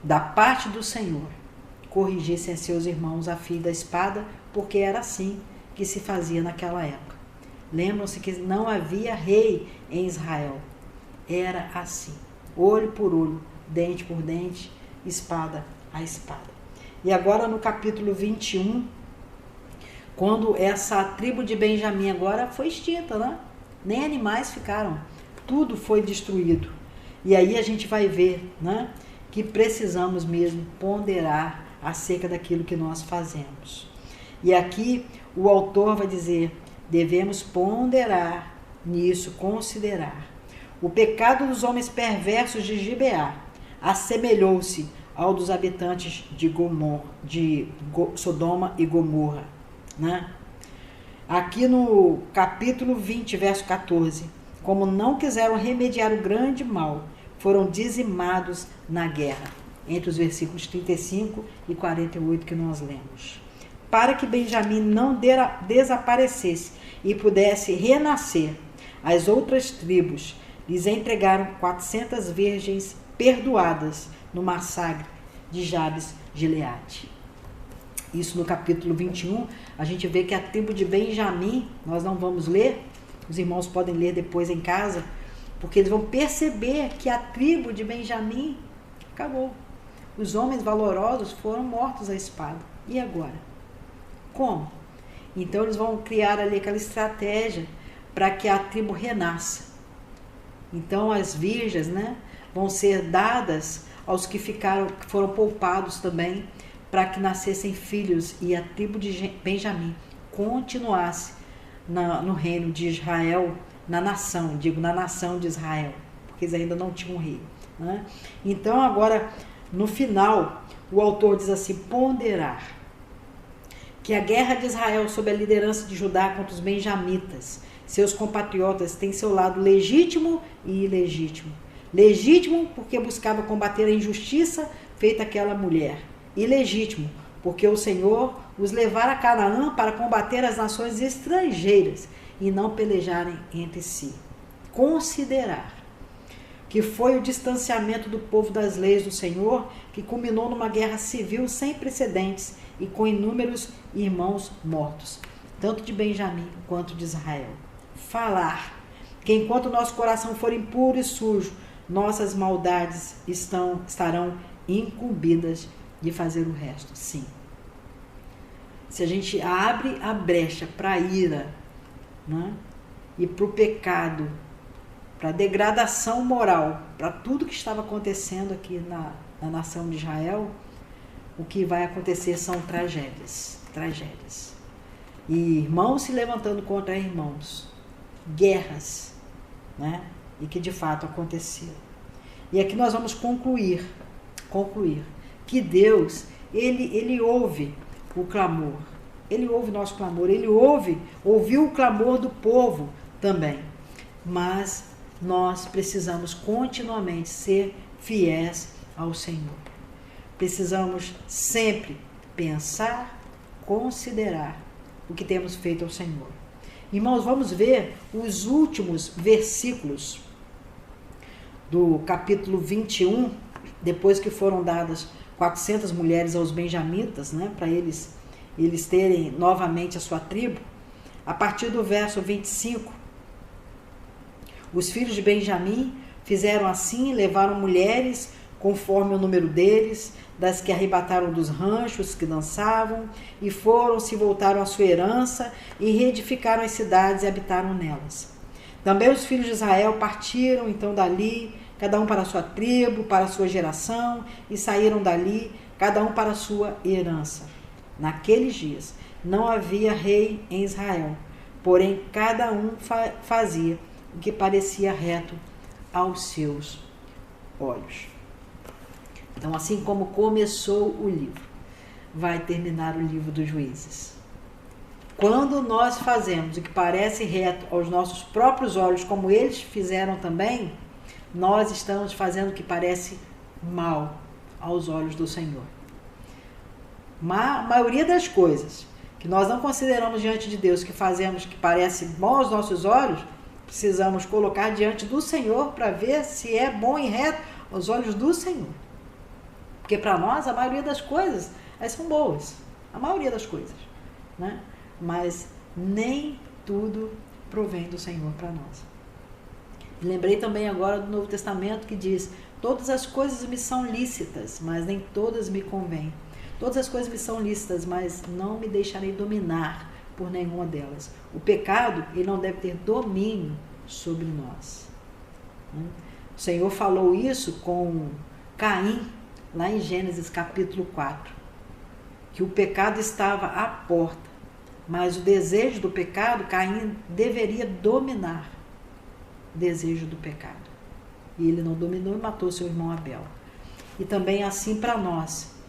da parte do Senhor, corrigissem seus irmãos a fio da espada, porque era assim que se fazia naquela época. Lembram-se que não havia rei em Israel. Era assim, olho por olho, dente por dente, espada a espada. E agora no capítulo 21, quando essa tribo de Benjamim agora foi extinta, nem animais ficaram, tudo foi destruído. E aí a gente vai ver, que precisamos mesmo ponderar acerca daquilo que nós fazemos. E aqui o autor vai dizer: devemos ponderar nisso, considerar. O pecado dos homens perversos de Gibeá assemelhou-se ao dos habitantes de Sodoma e Gomorra. Aqui no capítulo 20, verso 14: como não quiseram remediar o grande mal, foram dizimados na guerra. Entre os versículos 35 e 48 que nós lemos. Para que Benjamim não desaparecesse e pudesse renascer, as outras tribos lhes entregaram 400 virgens perdoadas no massacre de Jabes Gileade. Isso no capítulo 21, a gente vê que a tribo de Benjamim, nós não vamos ler, os irmãos podem ler depois em casa, porque eles vão perceber que a tribo de Benjamim acabou. Os homens valorosos foram mortos à espada. E agora? Como? Então eles vão criar ali aquela estratégia para que a tribo renasça. Então as virgens, vão ser dadas aos que foram poupados também, para que nascessem filhos e a tribo de Benjamim continuasse no reino de Israel, na nação de Israel, porque eles ainda não tinham um rei. Então agora, no final, o autor diz assim: ponderar que a guerra de Israel sob a liderança de Judá contra os benjamitas, seus compatriotas, tem seu lado legítimo e ilegítimo. Legítimo porque buscava combater a injustiça feita àquela mulher. Ilegítimo porque o Senhor os levara a Canaã para combater as nações estrangeiras e não pelejarem entre si. Considerar que foi o distanciamento do povo das leis do Senhor que culminou numa guerra civil sem precedentes e com inúmeros irmãos mortos, tanto de Benjamim quanto de Israel. Falar que enquanto nosso coração for impuro e sujo, nossas maldades estarão incumbidas de fazer o resto. Sim. Se a gente abre a brecha para a ira, e para o pecado, para a degradação moral, para tudo que estava acontecendo aqui na nação de Israel, o que vai acontecer são tragédias. E irmãos se levantando contra irmãos, guerras, e que de fato aconteceram. E aqui nós vamos concluir que Deus, ele ouve o clamor, ele ouve nosso clamor, ele ouviu o clamor do povo também, mas nós precisamos continuamente ser fiéis ao Senhor. Precisamos sempre pensar, considerar o que temos feito ao Senhor. Irmãos, vamos ver os últimos versículos do capítulo 21, depois que foram dadas 400 mulheres aos benjamitas, né, para eles terem novamente a sua tribo. A partir do verso 25, os filhos de Benjamim fizeram assim, levaram mulheres conforme o número deles, das que arrebataram dos ranchos que dançavam, e se voltaram à sua herança, e reedificaram as cidades e habitaram nelas. Também os filhos de Israel partiram então dali, cada um para a sua tribo, para a sua geração, e saíram dali, cada um para a sua herança. Naqueles dias não havia rei em Israel, porém cada um fazia o que parecia reto aos seus olhos. Então, assim como começou o livro, vai terminar o livro dos Juízes. Quando nós fazemos o que parece reto aos nossos próprios olhos, como eles fizeram também, nós estamos fazendo o que parece mal aos olhos do Senhor. A maioria das coisas que nós não consideramos diante de Deus, que fazemos que parece bom aos nossos olhos, precisamos colocar diante do Senhor para ver se é bom e reto aos olhos do Senhor. Porque para nós a maioria das coisas são boas, a maioria das coisas, né? Mas nem tudo provém do Senhor para nós. Lembrei também agora do Novo Testamento que diz: todas as coisas me são lícitas, mas nem todas me convêm. Todas as coisas me são lícitas, mas não me deixarei dominar por nenhuma delas. O pecado, ele não deve ter domínio sobre nós. O Senhor falou isso com Caim, lá em Gênesis capítulo 4, que o pecado estava à porta, mas o desejo do pecado, Caim deveria dominar o desejo do pecado. E ele não dominou e matou seu irmão Abel. E também assim para nós.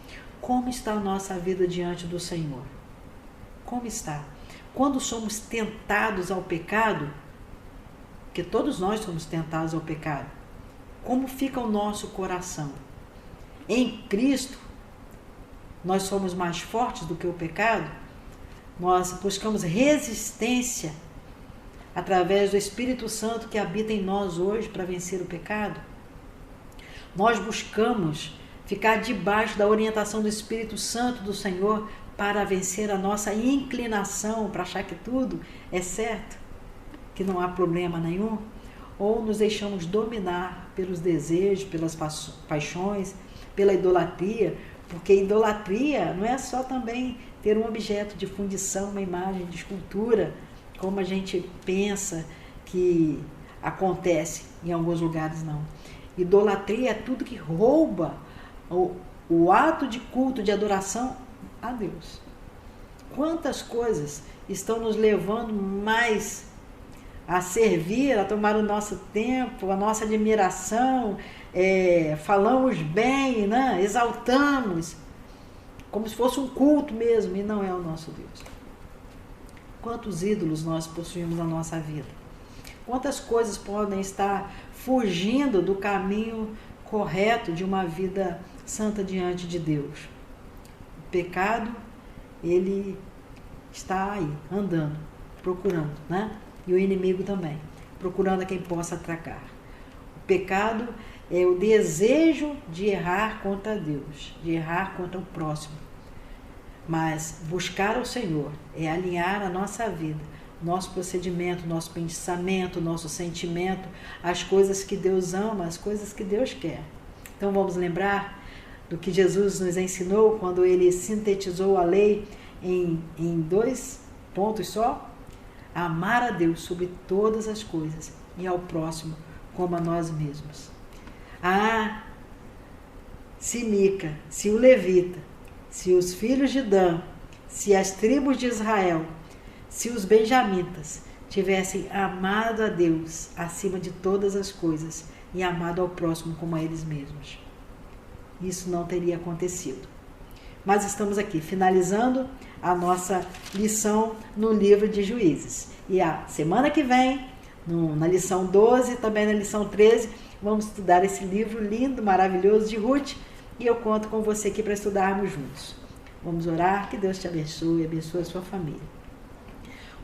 Como está a nossa vida diante do Senhor? Como está? Quando somos tentados ao pecado, porque todos nós somos tentados ao pecado, como fica o nosso coração? Em Cristo, nós somos mais fortes do que o pecado? Nós buscamos resistência através do Espírito Santo que habita em nós hoje para vencer o pecado? Nós buscamos ficar debaixo da orientação do Espírito Santo do Senhor para vencer a nossa inclinação para achar que tudo é certo, que não há problema nenhum? Ou nos deixamos dominar pelos desejos, pelas paixões, pela idolatria? Porque idolatria não é só também ter um objeto de fundição, uma imagem de escultura, como a gente pensa que acontece em alguns lugares, não. Idolatria é tudo que rouba o ato de culto, de adoração a Deus. Quantas coisas estão nos levando mais a servir, a tomar o nosso tempo, a nossa admiração, falamos bem, né? Exaltamos, como se fosse um culto mesmo, e não é o nosso Deus. Quantos ídolos nós possuímos na nossa vida? Quantas coisas podem estar fugindo do caminho correto de uma vida santa diante de Deus? O pecado, ele está aí, andando, procurando, né? E o inimigo também, procurando a quem possa atracar. O pecado é o desejo de errar contra Deus, de errar contra o próximo. Mas buscar o Senhor é alinhar a nossa vida, nosso procedimento, nosso pensamento, nosso sentimento, as coisas que Deus ama, as coisas que Deus quer. Então vamos lembrar do que Jesus nos ensinou quando ele sintetizou a lei em 2 pontos só: amar a Deus sobre todas as coisas e ao próximo como a nós mesmos. Se Mica, se o levita, se os filhos de Dan, se as tribos de Israel, se os benjamitas tivessem amado a Deus acima de todas as coisas e amado ao próximo como a eles mesmos, isso não teria acontecido. Mas estamos aqui finalizando a nossa lição no livro de Juízes. E a semana que vem na lição 12, também na lição 13, vamos estudar esse livro lindo, maravilhoso de Ruth, e eu conto com você aqui para estudarmos juntos. Vamos orar, que Deus te abençoe, abençoe a sua família.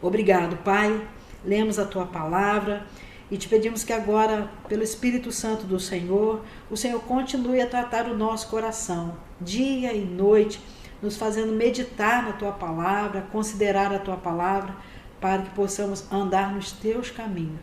Obrigado, Pai, lemos a Tua palavra e te pedimos que agora, pelo Espírito Santo do Senhor, o Senhor continue a tratar o nosso coração, dia e noite, nos fazendo meditar na Tua palavra, considerar a Tua palavra, para que possamos andar nos Teus caminhos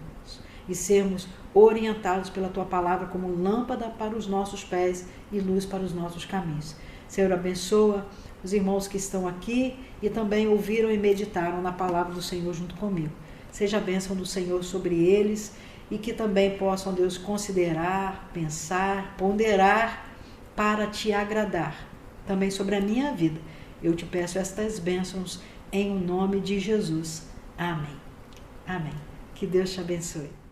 e sermos orientados pela Tua palavra como lâmpada para os nossos pés e luz para os nossos caminhos. Senhor, abençoa os irmãos que estão aqui e também ouviram e meditaram na palavra do Senhor junto comigo. Seja a bênção do Senhor sobre eles e que também possam, Deus, considerar, pensar, ponderar para Te agradar. Também sobre a minha vida. Eu te peço estas bênçãos em o nome de Jesus. Amém. Amém. Que Deus te abençoe.